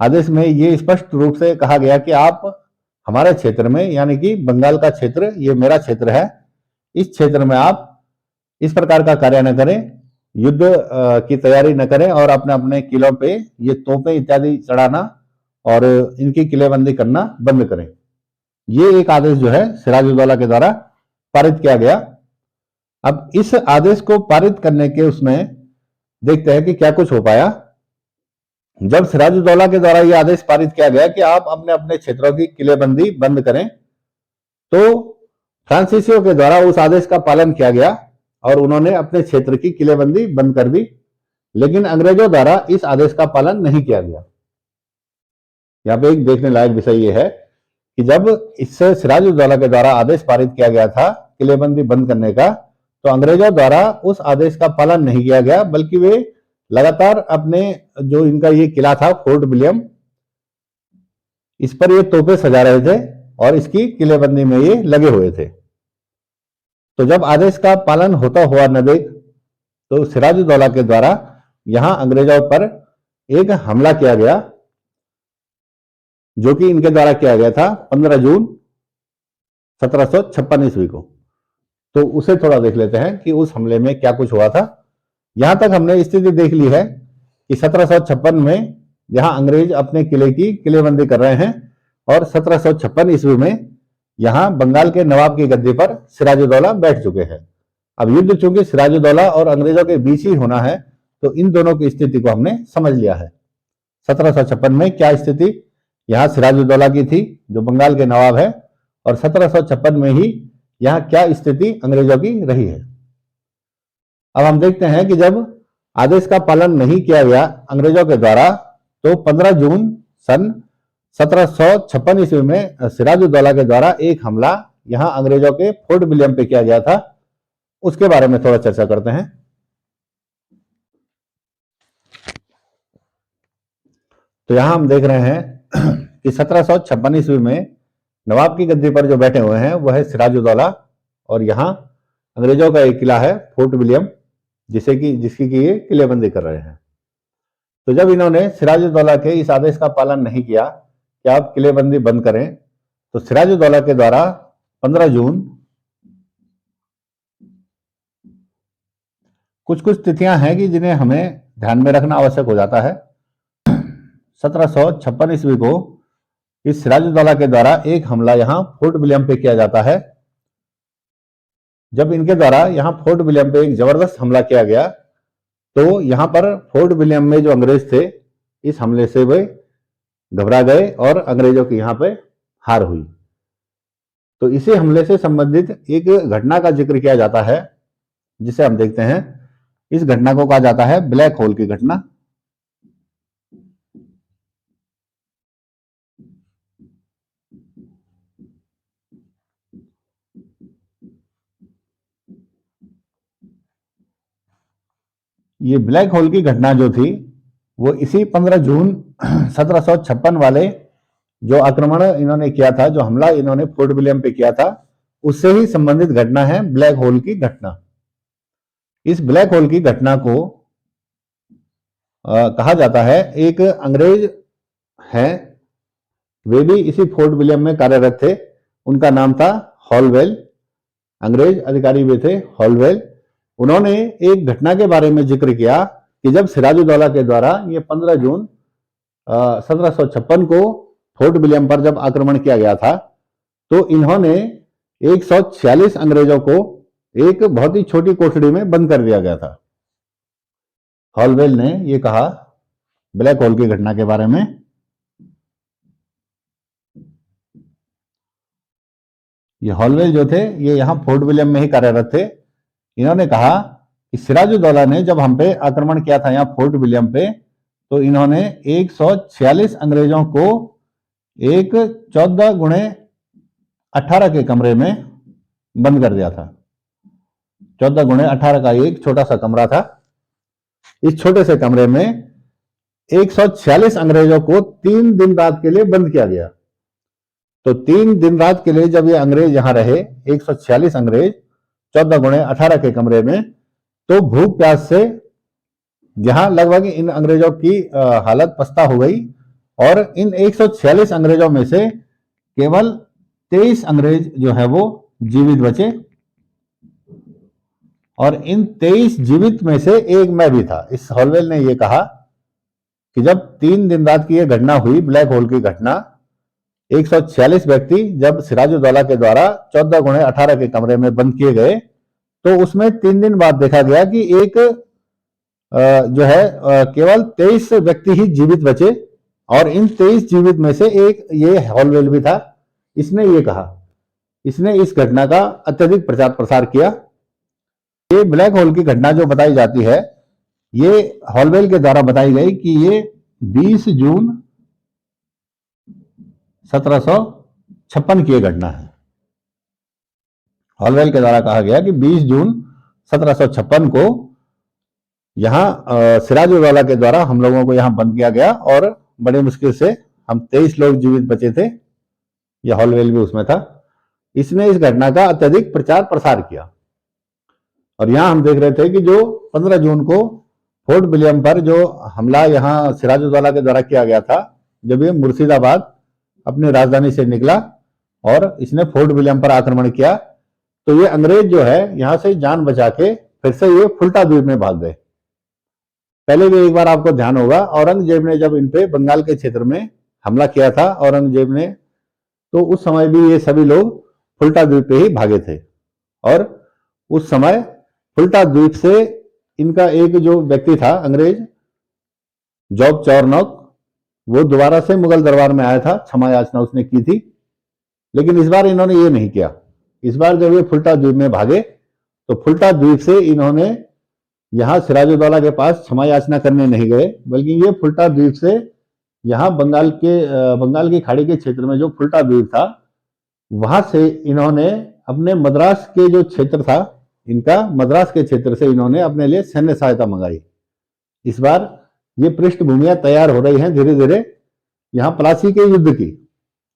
आदेश में ये स्पष्ट रूप से कहा गया कि आप हमारे क्षेत्र में, यानी कि बंगाल का क्षेत्र, ये मेरा क्षेत्र है, इस क्षेत्र में आप इस प्रकार का कार्य न करें, युद्ध की तैयारी न करें और अपने अपने किलों पे ये तोपें इत्यादि चढ़ाना और इनकी किलेबंदी करना बंद करें। ये एक आदेश जो है सिराजुद्दौला के द्वारा पारित किया गया। अब इस आदेश को पारित करने के उसमें देखते हैं कि क्या कुछ हो पाया। जब सिराजुद्दौला के द्वारा यह आदेश पारित किया गया कि आप अपने अपने क्षेत्रों की किलेबंदी बंद करें, तो फ्रांसीसियों के द्वारा उस आदेश का पालन किया गया और उन्होंने अपने क्षेत्र की किलेबंदी बंद कर दी, लेकिन अंग्रेजों द्वारा इस आदेश का पालन नहीं किया गया। यहाँ पे एक देखने लायक विषय ये है कि जब इससे सिराजुद्दौला के द्वारा आदेश पारित किया गया था किलेबंदी बंद करने का, तो अंग्रेजों द्वारा उस आदेश का पालन नहीं किया गया, बल्कि वे लगातार अपने जो इनका ये किला था फोर्ट विलियम, इस पर ये तोपें सजा रहे थे और इसकी किलेबंदी में ये लगे हुए थे। तो जब आदेश का पालन होता हुआ न देख, तो सिराजुद्दौला के द्वारा यहां अंग्रेजों पर एक हमला किया गया, जो कि इनके द्वारा किया गया था 15 जून 1756 ईस्वी को। तो उसे थोड़ा देख लेते हैं कि उस हमले में क्या कुछ हुआ था। यहां तक हमने स्थिति देख ली है कि 1756 में जहां अंग्रेज अपने किले की किलेबंदी कर रहे हैं और 1756 ईस्वी में यहां बंगाल के नवाब की गद्दी पर सिराजुद्दौला बैठ चुके हैं। अब युद्ध चूंकि सिराजुद्दौला और अंग्रेजों के बीच ही होना है, तो इन दोनों की स्थिति को हमने समझ लिया है। 1756 में क्या स्थिति यहां सिराजुद्दौला की थी जो बंगाल के नवाब है, और 1756 में ही यहां क्या स्थिति अंग्रेजों की रही है। अब हम देखते हैं कि जब आदेश का पालन नहीं किया गया अंग्रेजों के द्वारा, तो 15 जून सन 1756 ईस्वी में सिराजुद्दौला के द्वारा एक हमला यहां अंग्रेजों के फोर्ट विलियम पे किया गया था। उसके बारे में थोड़ा चर्चा करते हैं। तो यहां हम देख रहे हैं कि 1756 ईस्वी में नवाब की गद्दी पर जो बैठे हुए हैं वह है सिराजुद्दौला, और यहां अंग्रेजों का एक किला है फोर्ट विलियम, जिसकी की ये किलेबंदी कर रहे हैं। तो जब इन्होंने सिराजुद्दौला के इस आदेश का पालन नहीं किया कि आप किलेबंदी बंद करें, तो सिराजुद्दौला के द्वारा 15 जून कुछ कुछ तिथियां हैं कि जिन्हें हमें ध्यान में रखना आवश्यक हो जाता है। 1756 ईस्वी को इस सिराजुद्दौला के द्वारा एक हमला यहां फोर्ट विलियम पे किया जाता है। जब इनके द्वारा यहां फोर्ट विलियम पे एक जबरदस्त हमला किया गया, तो यहां पर फोर्ट विलियम में जो अंग्रेज थे इस हमले से वे घबरा गए और अंग्रेजों की यहां पे हार हुई। तो इसी हमले से संबंधित एक घटना का जिक्र किया जाता है, जिसे हम देखते हैं। इस घटना को कहा जाता है ब्लैक होल की घटना। ये ब्लैक होल की घटना जो थी वो इसी 15 जून 1756 वाले जो आक्रमण इन्होंने किया था, जो हमला इन्होंने फोर्ट विलियम पे किया था, उससे ही संबंधित घटना है ब्लैक होल की घटना। इस ब्लैक होल की घटना को कहा जाता है, एक अंग्रेज हैं, वे भी इसी फोर्ट विलियम में कार्यरत थे, उनका नाम था हॉलवेल, अंग्रेज अधिकारी वे थे हॉलवेल। उन्होंने एक घटना के बारे में जिक्र किया कि जब सिराजुद्दौला के द्वारा ये 15 जून 1756 को फोर्ट विलियम पर जब आक्रमण किया गया था, तो इन्होंने 146 अंग्रेजों को एक बहुत ही छोटी कोठड़ी में बंद कर दिया गया था। हॉलवेल ने यह कहा ब्लैक होल की घटना के बारे में। ये हॉलवेल जो थे ये यहां फोर्ट विलियम में ही कार्यरत थे। इन्होंने कहा कि सिराजुद्दौला ने जब हम पे आक्रमण किया था यहाँ फोर्ट विलियम पे, तो इन्होंने 146 अंग्रेजों को एक 14x18 के कमरे में बंद कर दिया था। 14x18 का एक छोटा सा कमरा था। इस छोटे से कमरे में 146 अंग्रेजों को 3 दिन रात के लिए बंद किया गया। तो 3 दिन रात के लिए जब ये अंग्रेज यहां रहे, 146 अंग्रेज 14x18 के कमरे में, तो भूख प्यास से जहां लगभग इन अंग्रेजों की हालत पस्ता हो गई, और इन 146 अंग्रेजों में से केवल 23 अंग्रेज जो है वो जीवित बचे, और इन 23 जीवित में से एक मैं भी था। इस हॉलवेल ने यह कहा कि जब 3 दिन रात की यह घटना हुई, ब्लैक होल की घटना, 146 व्यक्ति जब सिराजुद्दौला के द्वारा 14x18 के कमरे में बंद किए गए, तो उसमें 3 दिन बाद देखा गया कि एक जो है केवल 23 व्यक्ति ही जीवित बचे, और इन 23 जीवित में से एक ये हॉलवेल भी था। इसने ये कहा, इसने इस घटना का अत्यधिक प्रचार प्रसार किया। ये ब्लैक होल की घटना जो बताई जाती है, ये हॉलवेल के द्वारा बताई गई कि ये 20 जून 1756 की यह घटना है। हॉलवेल के द्वारा कहा गया कि 20 जून 1756 को यहाँ सिराजुद्दौला के द्वारा हम लोगों को यहाँ बंद किया गया और बड़ी मुश्किल से हम 23 लोग जीवित बचे थे। यह हॉलवेल भी उसमें था। इसने इस घटना का अत्यधिक प्रचार प्रसार किया और यहां हम देख रहे थे कि जो 15 जून को फोर्ट विलियम पर जो हमला यहां सिराजुद्दौला के द्वारा किया गया था, जब ये मुर्शिदाबाद अपनी राजधानी से निकला और इसने फोर्ट विलियम पर आक्रमण किया, तो ये अंग्रेज जो है यहां से जान बचा के फिर से ये फुल्टा द्वीप में भाग गए। पहले भी एक बार आपको ध्यान होगा, औरंगजेब ने जब इन पे बंगाल के क्षेत्र में हमला किया था औरंगजेब ने, तो उस समय भी ये सभी लोग फुल्टा द्वीप पे ही भागे थे। और उस समय फुल्टा द्वीप से इनका एक जो व्यक्ति था अंग्रेज जॉब चौरनॉक, वो दोबारा से मुगल दरबार में आया था, क्षमा याचना उसने की थी, लेकिन इस बार इन्होंने ये नहीं किया। इस बार जब ये फुल्टा द्वीप में भागे तो फुल्टा द्वीप से इन्होंने यहां सिराजुद्दौला के पास क्षमा याचना करने नहीं गए, बल्कि ये फुल्टा द्वीप से यहां बंगाल की खाड़ी के क्षेत्र में जो फुल्टा द्वीप था, वहां से इन्होंने अपने मद्रास के जो क्षेत्र था इनका, मद्रास के क्षेत्र से इन्होंने अपने लिए सैन्य सहायता मंगाई। इस बार ये पृष्ठभूमियां तैयार हो रही हैं धीरे धीरे यहां प्लासी के युद्ध की।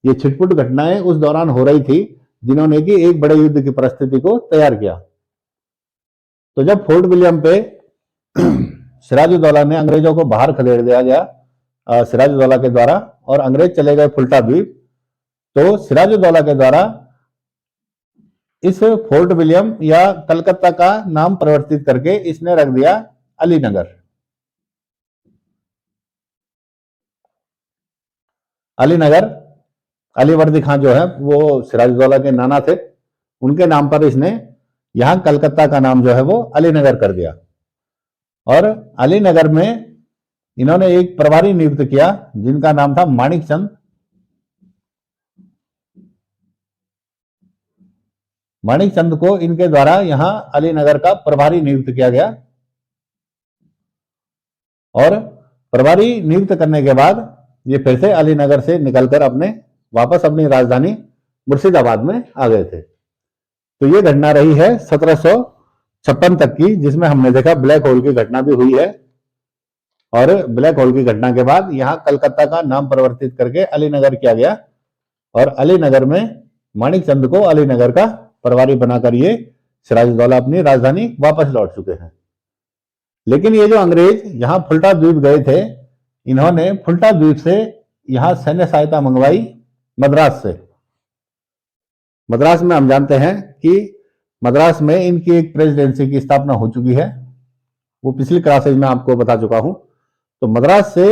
ये छिटपुट घटनाएं उस दौरान हो रही थी जिन्होंने कि एक बड़े युद्ध की परिस्थिति को तैयार किया। तो जब फोर्ट विलियम पे सिराजुद्दौला ने अंग्रेजों को बाहर खदेड़ दिया गया सिराजुद्दौला के द्वारा और अंग्रेज चले गए फुल्टा द्वीप, तो सिराजुद्दौला के द्वारा इस फोर्ट विलियम या कलकत्ता का नाम परिवर्तित करके इसने रख दिया अलीनगर। अलीनगर, अलीवर्दी खां जो है वो सिराजुद्दौला के नाना थे, उनके नाम पर इसने यहां कलकत्ता का नाम जो है वो अलीनगर कर दिया। और अलीनगर में इन्होंने एक प्रभारी नियुक्त किया जिनका नाम था माणिक चंद। माणिक चंद को इनके द्वारा यहां अलीनगर का प्रभारी नियुक्त किया गया और प्रभारी नियुक्त करने के बाद ये फिर से अलीनगर से निकलकर वापस अपनी राजधानी मुर्शिदाबाद में आ गए थे। तो ये घटना रही है 1756 तक की, जिसमें हमने देखा ब्लैक होल की घटना भी हुई है। और ब्लैक होल की घटना के बाद यहां कलकत्ता का नाम परिवर्तित करके अलीनगर किया गया और अलीनगर में माणिक चंद को अलीनगर का प्रभारी बनाकर ये सिराजुद्दौला अपनी राजधानी वापस लौट चुके हैं। लेकिन ये जो अंग्रेज यहां फुल्टा द्वीप गए थे, इन्होंने फुल्टा द्वीप से यहां सैन्य सहायता मंगवाई मद्रास से। मद्रास में हम जानते हैं कि मद्रास में इनकी एक प्रेसिडेंसी की स्थापना हो चुकी है, वो पिछली क्लासेज में आपको बता चुका हूं। तो मद्रास से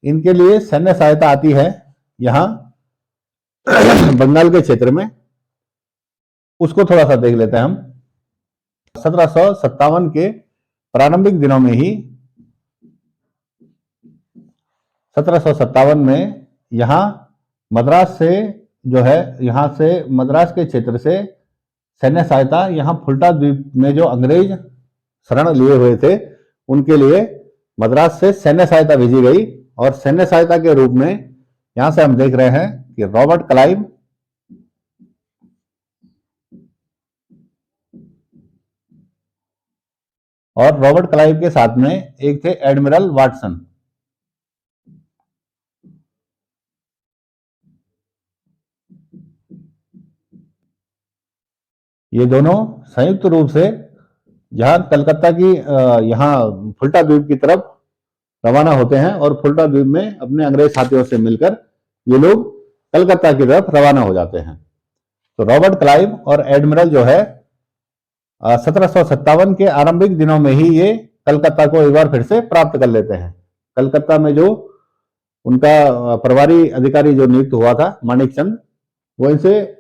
इनके लिए सैन्य सहायता आती है यहां बंगाल के क्षेत्र में। उसको थोड़ा सा देख लेते हैं हम। 1757 के प्रारंभिक दिनों में ही 1757 में यहां मद्रास से जो है, यहां से मद्रास के क्षेत्र से सैन्य सहायता यहां फुल्टा द्वीप में जो अंग्रेज शरण लिए हुए थे उनके लिए मद्रास से सैन्य सहायता भेजी गई। और सैन्य सहायता के रूप में यहां से हम देख रहे हैं कि रॉबर्ट क्लाइव और रॉबर्ट क्लाइव के साथ में एक थे एडमिरल वाटसन। ये दोनों संयुक्त रूप से जहां कलकत्ता की यहां फुल्टा द्वीप की तरफ रवाना होते हैं और फुल्टा द्वीप में अपने अंग्रेज साथियों से मिलकर ये लोग कलकत्ता की तरफ रवाना हो जाते हैं। तो रॉबर्ट क्लाइव और एडमिरल जो है 1757 के आरंभिक दिनों में ही ये कलकत्ता को एक बार फिर से प्राप्त कर लेते हैं। कलकत्ता में जो उनका प्रभारी अधिकारी जो नियुक्त हुआ था माणिक चंद, वो इनसे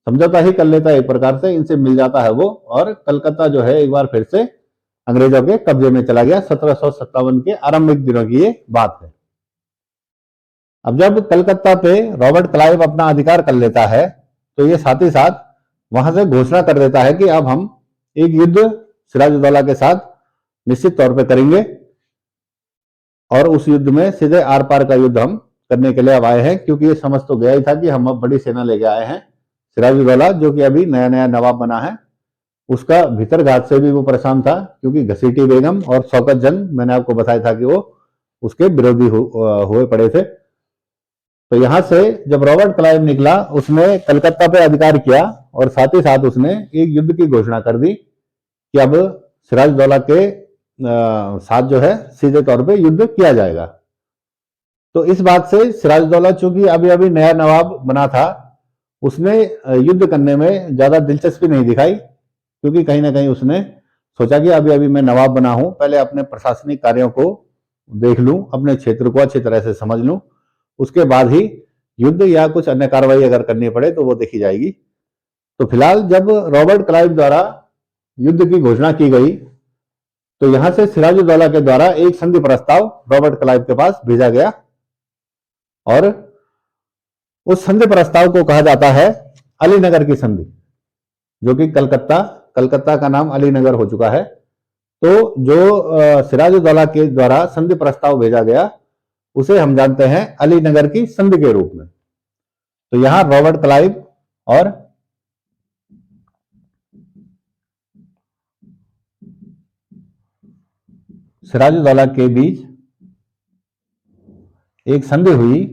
समझौता ही कर लेता है, एक प्रकार से इनसे मिल जाता है वो, और कलकत्ता जो है एक बार फिर से अंग्रेजों के कब्जे में चला गया। 1757 के आरंभिक दिनों की ये बात है। अब जब कलकत्ता पे रॉबर्ट क्लाइव अपना अधिकार कर लेता है तो ये साथ ही साथ वहां से घोषणा कर देता है कि अब हम एक युद्ध सिराजुद्दौला के साथ निश्चित तौर पे करेंगे और उस युद्ध में सीधे आर पार का युद्ध हम करने के लिए अब आए हैं, क्योंकि ये समझ तो गया ही था कि हम अब बड़ी सेना लेके आए हैं। सिराजुद्दौला जो कि अभी नया नया नवाब बना है, उसका भीतर घात से भी वो परेशान था, क्योंकि घसीटी बेगम और शौकत जंग, मैंने आपको बताया था कि वो उसके विरोधी हुए पड़े थे। तो यहां से जब रॉबर्ट क्लाइव निकला, उसने कलकत्ता पे अधिकार किया और साथ ही साथ उसने एक युद्ध की घोषणा कर दी कि अब सिराजुद्दौला के साथ जो है सीधे तौर पे युद्ध किया जाएगा। तो इस बात से सिराजुद्दौला चूंकि अभी अभी नया नवाब बना था, उसने युद्ध करने में ज्यादा दिलचस्पी नहीं दिखाई, क्योंकि कहीं ना कहीं उसने सोचा कि अभी अभी मैं नवाब बना हूं, पहले अपने प्रशासनिक कार्यों को देख लूं, अपने क्षेत्र को अच्छी तरह से समझ लूं, उसके बाद ही युद्ध या कुछ अन्य कार्रवाई अगर करनी पड़े तो वो देखी जाएगी। तो फिलहाल जब रॉबर्ट क्लाइव द्वारा युद्ध की घोषणा की गई, तो यहां से सिराजुद्दौला के द्वारा एक संधि प्रस्ताव रॉबर्ट क्लाइव के पास भेजा गया, और उस संधि प्रस्ताव को कहा जाता है अलीनगर की संधि, जो कि कलकत्ता का नाम अलीनगर हो चुका है। तो जो सिराजुद्दौला के द्वारा संधि प्रस्ताव भेजा गया, उसे हम जानते हैं अलीनगर की संधि के रूप में। तो यहां रॉबर्ट क्लाइव और सिराजुद्दौला के बीच एक संधि हुई,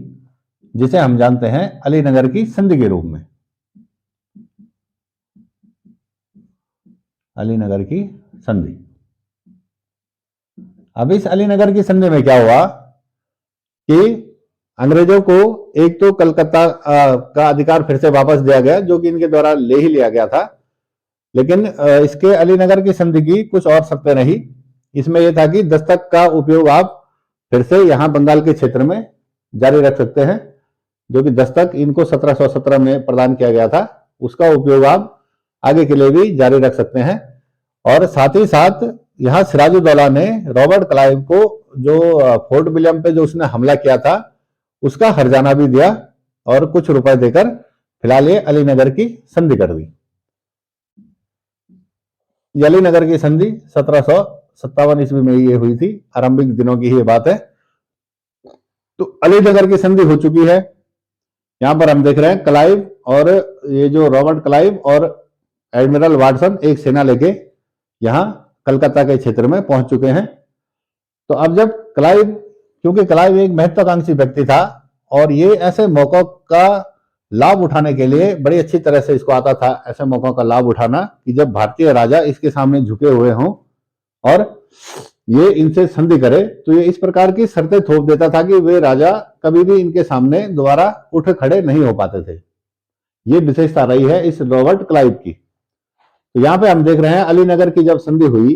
जिसे हम जानते हैं अलीनगर की संधि के रूप में। अलीनगर की संधि। अब इस अलीनगर की संधि में क्या हुआ कि अंग्रेजों को एक तो कलकत्ता का अधिकार फिर से वापस दिया गया, जो कि इनके द्वारा ले ही लिया गया था, लेकिन इसके अलीनगर की संधि की कुछ और शर्तें रही। इसमें यह था कि दस्तक का उपयोग आप फिर से यहां बंगाल के क्षेत्र में जारी रख सकते हैं, जो कि दस्तक इनको 1717 में प्रदान किया गया था, उसका उपयोग आप आगे के लिए भी जारी रख सकते हैं। और साथ ही साथ यहां सिराजुद्दौला ने रॉबर्ट क्लाइव को जो फोर्ट विलियम पे जो उसने हमला किया था, उसका हर्जाना भी दिया और कुछ रुपए देकर फिलहाल ये अलीनगर की संधि कर दी। अलीनगर की संधि 1757 ईस्वी में ये हुई थी, आरंभिक दिनों की ही बात है। तो अलीनगर की संधि हो चुकी है। यहां पर हम देख रहे हैं क्लाइव और ये जो रॉबर्ट क्लाइव और एडमिरल वाटसन एक सेना लेके यहां कलकत्ता के क्षेत्र में पहुंच चुके हैं। तो अब जब क्लाइव, क्योंकि क्लाइव एक महत्वाकांक्षी व्यक्ति था और ये ऐसे मौकों का लाभ उठाने के लिए बड़ी अच्छी तरह से इसको आता था, ऐसे मौकों का लाभ उठाना कि जब भारतीय राजा इसके सामने झुके हुए हों और ये इनसे संधि करे, तो ये इस प्रकार की शर्तें थोप देता था कि वे राजा कभी भी इनके सामने दोबारा उठ खड़े नहीं हो पाते थे। ये विशेषता रही है इस रॉबर्ट क्लाइव की। तो यहां पे हम देख रहे हैं अलीनगर की जब संधि हुई,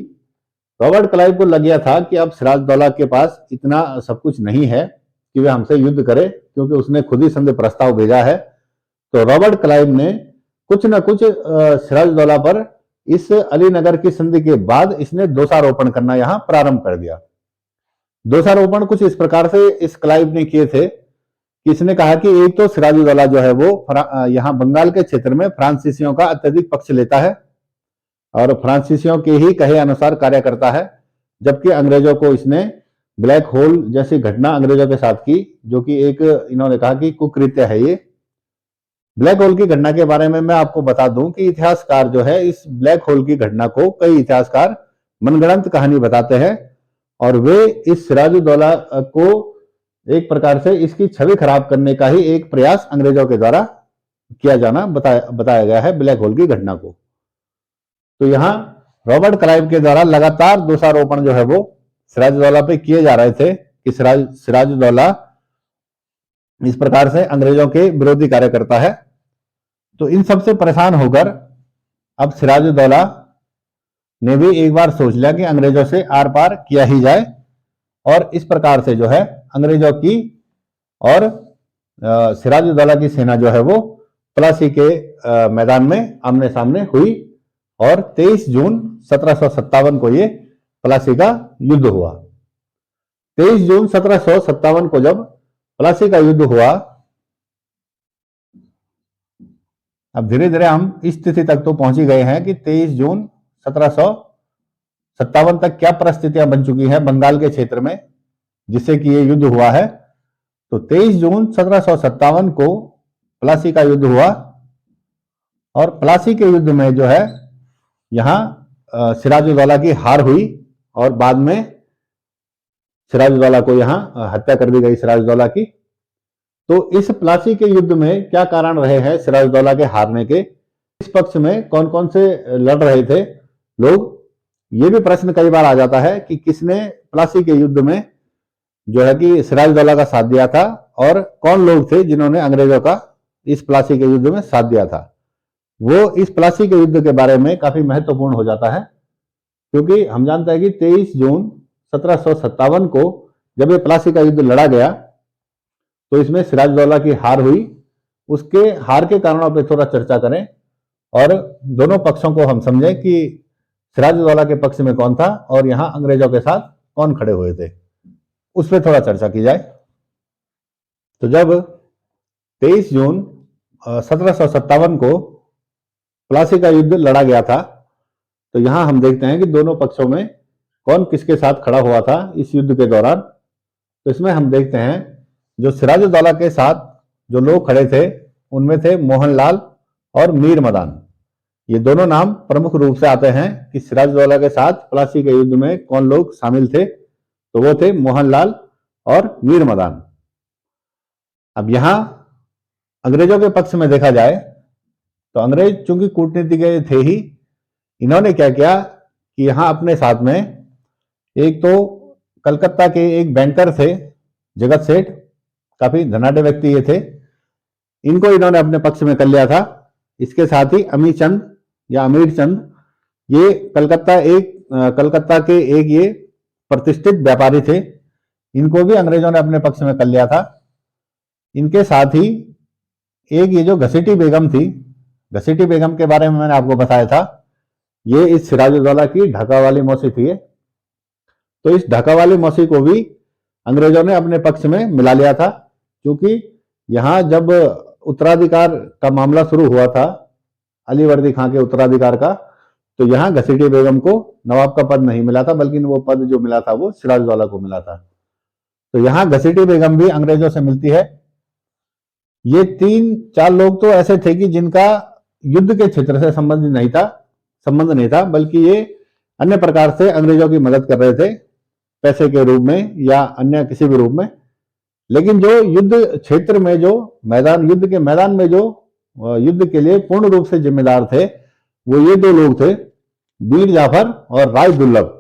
रॉबर्ट क्लाइव को लग गया था कि अब सिराजुद्दौला के पास इतना सब कुछ नहीं है कि वे हमसे युद्ध करे, क्योंकि उसने खुद ही संधि प्रस्ताव भेजा है। तो रॉबर्ट क्लाइव ने कुछ न कुछ सिराजुद्दौला पर इस अलीनगर की संधि के बाद इसने दोषारोपण करना यहां प्रारंभ कर दिया। दोषारोपण कुछ इस प्रकार से इस क्लाइव ने किए थे कि इसने कहा कि एक तो सिराजुद्दौला जो है वो यहां बंगाल के क्षेत्र में फ्रांसीसियों का अत्यधिक पक्ष लेता है और फ्रांसीसियों के ही कहे अनुसार कार्य करता है, जबकि अंग्रेजों को इसने ब्लैक होल जैसी घटना अंग्रेजों के साथ की, जो कि एक इन्होंने कहा कि कुकृत्य है ये। ब्लैक होल की घटना के बारे में मैं आपको बता दूं कि इतिहासकार जो है इस ब्लैक होल की घटना को, कई इतिहासकार मनगढ़ंत कहानी बताते हैं और वे इस सिराजुद्दौला को एक प्रकार से इसकी छवि खराब करने का ही एक प्रयास अंग्रेजों के द्वारा किया जाना बताया गया है ब्लैक होल की घटना को। तो यहां रॉबर्ट क्लाइव के द्वारा लगातार दोषारोपण जो है वो सिराजुद्दौला पे किए जा रहे थे कि सिराजुद्दौला इस प्रकार से अंग्रेजों के विरोधी कार्य करता है। तो इन सबसे परेशान होकर अब सिराजुद्दौला ने भी एक बार सोच लिया कि अंग्रेजों से आर पार किया ही जाए, और इस प्रकार से जो है अंग्रेजों की और सिराजुद्दौला की सेना जो है वो प्लासी के मैदान में आमने सामने हुई और 23 जून 1757 को ये प्लासी का युद्ध हुआ। 23 जून 1757 को जब प्लासी का युद्ध हुआ, अब धीरे धीरे हम इस तिथि तक तो पहुंच ही गए हैं कि 23 जून 1757 तक क्या परिस्थितियां बन चुकी हैं बंगाल के क्षेत्र में, जिससे कि ये युद्ध हुआ है। तो 23 जून 1757 को प्लासी का युद्ध हुआ और प्लासी के युद्ध में जो है यहाँ सिराजुद्दौला की हार हुई और बाद में सिराजुद्दौला को यहाँ हत्या कर दी गई सिराजुद्दौला की। तो इस प्लासी के युद्ध में क्या कारण रहे हैं सिराजुद्दौला के हारने के, इस पक्ष में कौन कौन से लड़ रहे थे लोग, ये भी प्रश्न कई बार आ जाता है कि किसने प्लासी के युद्ध में जो है कि सिराजुद्दौला का साथ दिया था और कौन लोग थे जिन्होंने अंग्रेजों का इस प्लासी के युद्ध में साथ दिया था। वो इस प्लासी के युद्ध के बारे में काफी महत्वपूर्ण हो जाता है, क्योंकि हम जानते हैं कि 23 जून 1757 को जब ये प्लासी का युद्ध लड़ा गया तो इसमें सिराजुद्दौला की हार हुई। उसके हार के कारणों पर थोड़ा चर्चा करें और दोनों पक्षों को हम समझें कि सिराजुद्दौला के पक्ष में कौन था और यहां अंग्रेजों के साथ कौन खड़े हुए थे, उस पर थोड़ा चर्चा की जाए। तो जब 23 जून 1757 को प्लासी का युद्ध लड़ा गया था तो यहां हम देखते हैं कि दोनों पक्षों में कौन किसके साथ खड़ा हुआ था इस युद्ध के दौरान। तो इसमें हम देखते हैं जो सिराजुद्दौला के साथ जो लोग खड़े थे उनमें थे मोहनलाल और मीर मदान। ये दोनों नाम प्रमुख रूप से आते हैं कि सिराजुद्दौला के साथ प्लासी के युद्ध में कौन लोग शामिल थे, तो वो थे मोहनलाल और मीर मदान। अब यहां अंग्रेजों के पक्ष में देखा जाए तो अंग्रेज चूंकि कूटनीतिज्ञ थे ही, इन्होंने क्या किया कि यहां अपने साथ में एक तो कलकत्ता के एक बैंकर थे जगत सेठ, काफी धनाढ़ व्यक्ति ये थे, इनको इन्होंने अपने पक्ष में कर लिया था। इसके साथ ही अमीर चंद या अमीर चंद, ये कलकत्ता के एक ये प्रतिष्ठित व्यापारी थे, इनको भी अंग्रेजों ने अपने पक्ष में कर लिया था। इनके साथ ही एक ये जो घसीटी बेगम थी, घसीटी बेगम के बारे में मैंने आपको बताया था, ये इस सिराजुद्दौला की ढाका वाली मौसी थी। तो इस ढाका वाली मौसी को भी अंग्रेजों ने अपने पक्ष में मिला लिया था, क्योंकि यहां जब उत्तराधिकार का मामला शुरू हुआ था अलीवर्दी खां के उत्तराधिकार का, तो यहां घसीटी बेगम को नवाब का पद नहीं मिला था, बल्कि वो पद जो मिला था वो सिराजुद्दौला को मिला था। तो यहां घसीटी बेगम भी अंग्रेजों से मिलती है। ये 3-4 लोग तो ऐसे थे कि जिनका युद्ध के क्षेत्र से संबंध नहीं था, बल्कि ये अन्य प्रकार से अंग्रेजों की मदद कर रहे थे, पैसे के रूप में या अन्य किसी भी रूप में। लेकिन जो युद्ध क्षेत्र में जो युद्ध के मैदान में जो युद्ध के लिए पूर्ण रूप से जिम्मेदार थे, वो ये 2 लोग थे, मीर जाफर और राय दुर्लभ।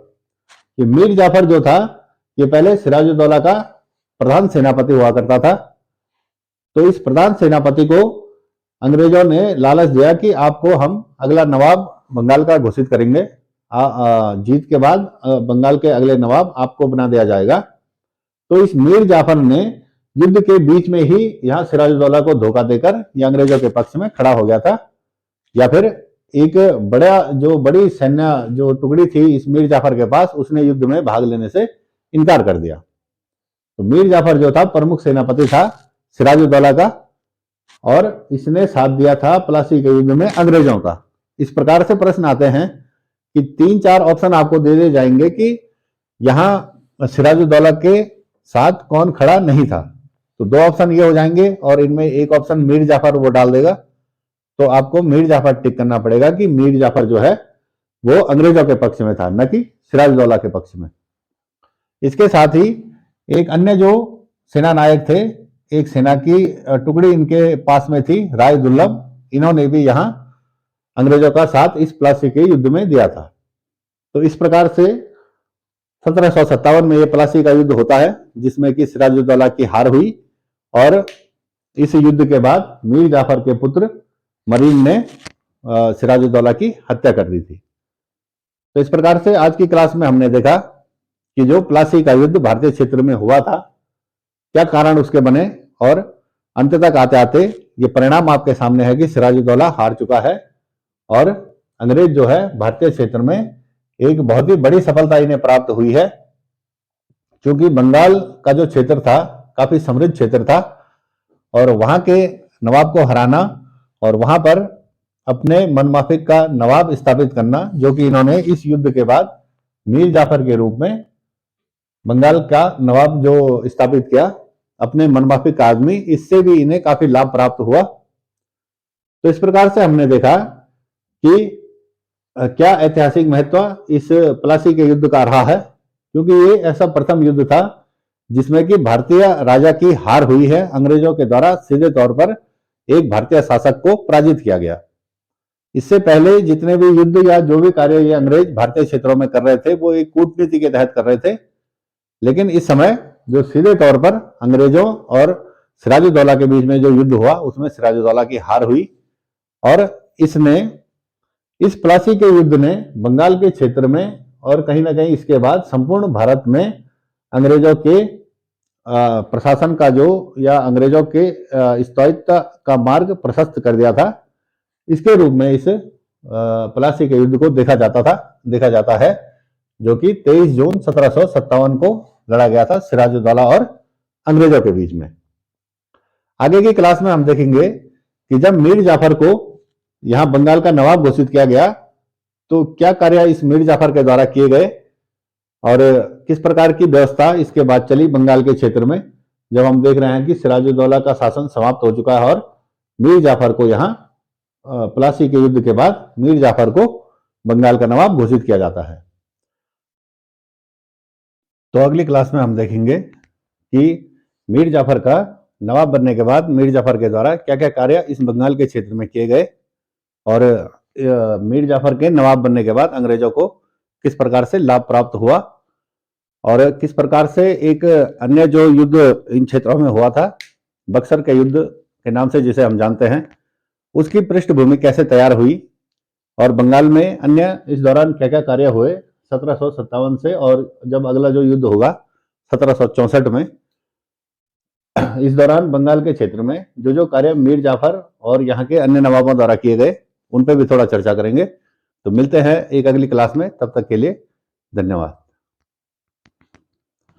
ये मीर जाफर जो था, ये पहले सिराजुद्दौला का प्रधान सेनापति हुआ करता था। तो इस प्रधान सेनापति को अंग्रेजों ने लालच दिया कि आपको हम अगला नवाब बंगाल का घोषित करेंगे, जीत के बाद बंगाल के अगले नवाब आपको बना दिया जाएगा। तो इस मीर जाफर ने युद्ध के बीच में ही यहां सिराजुद्दौला को धोखा देकर ये अंग्रेजों के पक्ष में खड़ा हो गया था, या फिर एक बड़ी सैन्य जो टुकड़ी थी इस मीर जाफर के पास, उसने युद्ध में भाग लेने से इनकार कर दिया। तो मीर जाफर जो था प्रमुख सेनापति था सिराजुद्दौला का, और इसने साथ दिया था प्लासी के युद्ध में अंग्रेजों का। इस प्रकार से प्रश्न आते हैं कि 3-4 ऑप्शन आपको दे दिए जाएंगे कि यहां सिराजुद्दौला के साथ कौन खड़ा नहीं था। तो 2 ऑप्शन ये हो जाएंगे और इनमें एक ऑप्शन मीर जाफर वो डाल देगा। तो आपको मीर जाफर टिक करना पड़ेगा कि मीर जाफर जो है वो अंग्रेजों के पक्ष में था, न कि सिराजुद्दौला के पक्ष में। इसके साथ ही एक अन्य जो सेना नायक थे, एक सेना की टुकड़ी इनके पास में थी, राय दुर्लभ, इन्होंने भी यहां अंग्रेजों का साथ इस प्लासी के युद्ध में दिया था। तो इस प्रकार से 1757 में यह प्लासी का युद्ध होता है, जिसमें कि सिराजुद्दौला की हार हुई और इस युद्ध के बाद मीर जाफर के पुत्र मरीन ने सिराजुद्दौला की हत्या कर दी थी। तो इस प्रकार से आज की क्लास में हमने देखा कि जो प्लासी का युद्ध भारतीय क्षेत्र में हुआ था, क्या कारण उसके बने, और अंत तक आते आते ये परिणाम आपके सामने है कि सिराजुद्दौला हार चुका है और अंग्रेज जो है भारतीय क्षेत्र में एक बहुत ही बड़ी सफलता इन्हें प्राप्त हुई है। क्योंकि बंगाल का जो क्षेत्र था काफी समृद्ध क्षेत्र था, और वहां के नवाब को हराना और वहां पर अपने मनमाफिक का नवाब स्थापित करना, जो कि इन्होंने इस युद्ध के बाद मीर जाफर के रूप में बंगाल का नवाब जो स्थापित किया, अपने मनमाफिक आदमी, इससे भी इन्हें काफी लाभ प्राप्त हुआ। तो इस प्रकार से हमने देखा कि क्या ऐतिहासिक महत्व इस प्लासी के युद्ध का रहा है, क्योंकि ये ऐसा प्रथम युद्ध था जिसमें कि भारतीय राजा की हार हुई है, अंग्रेजों के द्वारा सीधे तौर पर एक भारतीय शासक को पराजित किया गया। इससे पहले जितने भी युद्ध या जो भी कार्य ये अंग्रेज भारतीय क्षेत्रों में कर रहे थे वो एक कूटनीति के तहत कर रहे थे, लेकिन इस समय जो सीधे तौर पर अंग्रेजों और सिराजुद्दौला के बीच में जो युद्ध हुआ उसमें सिराजुद्दौला की हार हुई, और इस प्लासी के युद्ध ने बंगाल के क्षेत्र में और कहीं ना कहीं इसके बाद संपूर्ण भारत में अंग्रेजों के प्रशासन का जो या अंग्रेजों के स्थायित्व का मार्ग प्रशस्त कर दिया था। इसके रूप में इस प्लासी के युद्ध को देखा जाता है, जो कि 23 जून 1757 को लड़ा गया था सिराजुद्दौला और अंग्रेजों के बीच में। आगे की क्लास में हम देखेंगे कि जब मीर जाफर को यहां बंगाल का नवाब घोषित किया गया तो क्या कार्य इस मीर जाफर के द्वारा किए गए और किस प्रकार की व्यवस्था इसके बाद चली बंगाल के क्षेत्र में, जब हम देख रहे हैं कि सिराजुद्दौला का शासन समाप्त हो चुका है और मीर जाफर को यहां प्लासी के युद्ध के बाद मीर जाफर को बंगाल का नवाब घोषित किया जाता है। तो अगली क्लास में हम देखेंगे कि मीर जाफर का नवाब बनने के बाद मीर जाफर के द्वारा क्या क्या कार्य इस बंगाल के क्षेत्र में किए गए और मीर जाफर के नवाब बनने के बाद अंग्रेजों को किस प्रकार से लाभ प्राप्त हुआ और किस प्रकार से एक अन्य जो युद्ध इन क्षेत्रों में हुआ था, बक्सर के युद्ध के नाम से जिसे हम जानते हैं, उसकी पृष्ठभूमि कैसे तैयार हुई और बंगाल में अन्य इस दौरान क्या क्या कार्य हुए 1757 से, और जब अगला जो युद्ध होगा 1764 में, इस दौरान बंगाल के क्षेत्र में जो जो कार्य मीर जाफर और यहाँ के अन्य नवाबों द्वारा किए गए उन पर भी थोड़ा चर्चा करेंगे। तो मिलते हैं एक अगली क्लास में, तब तक के लिए धन्यवाद।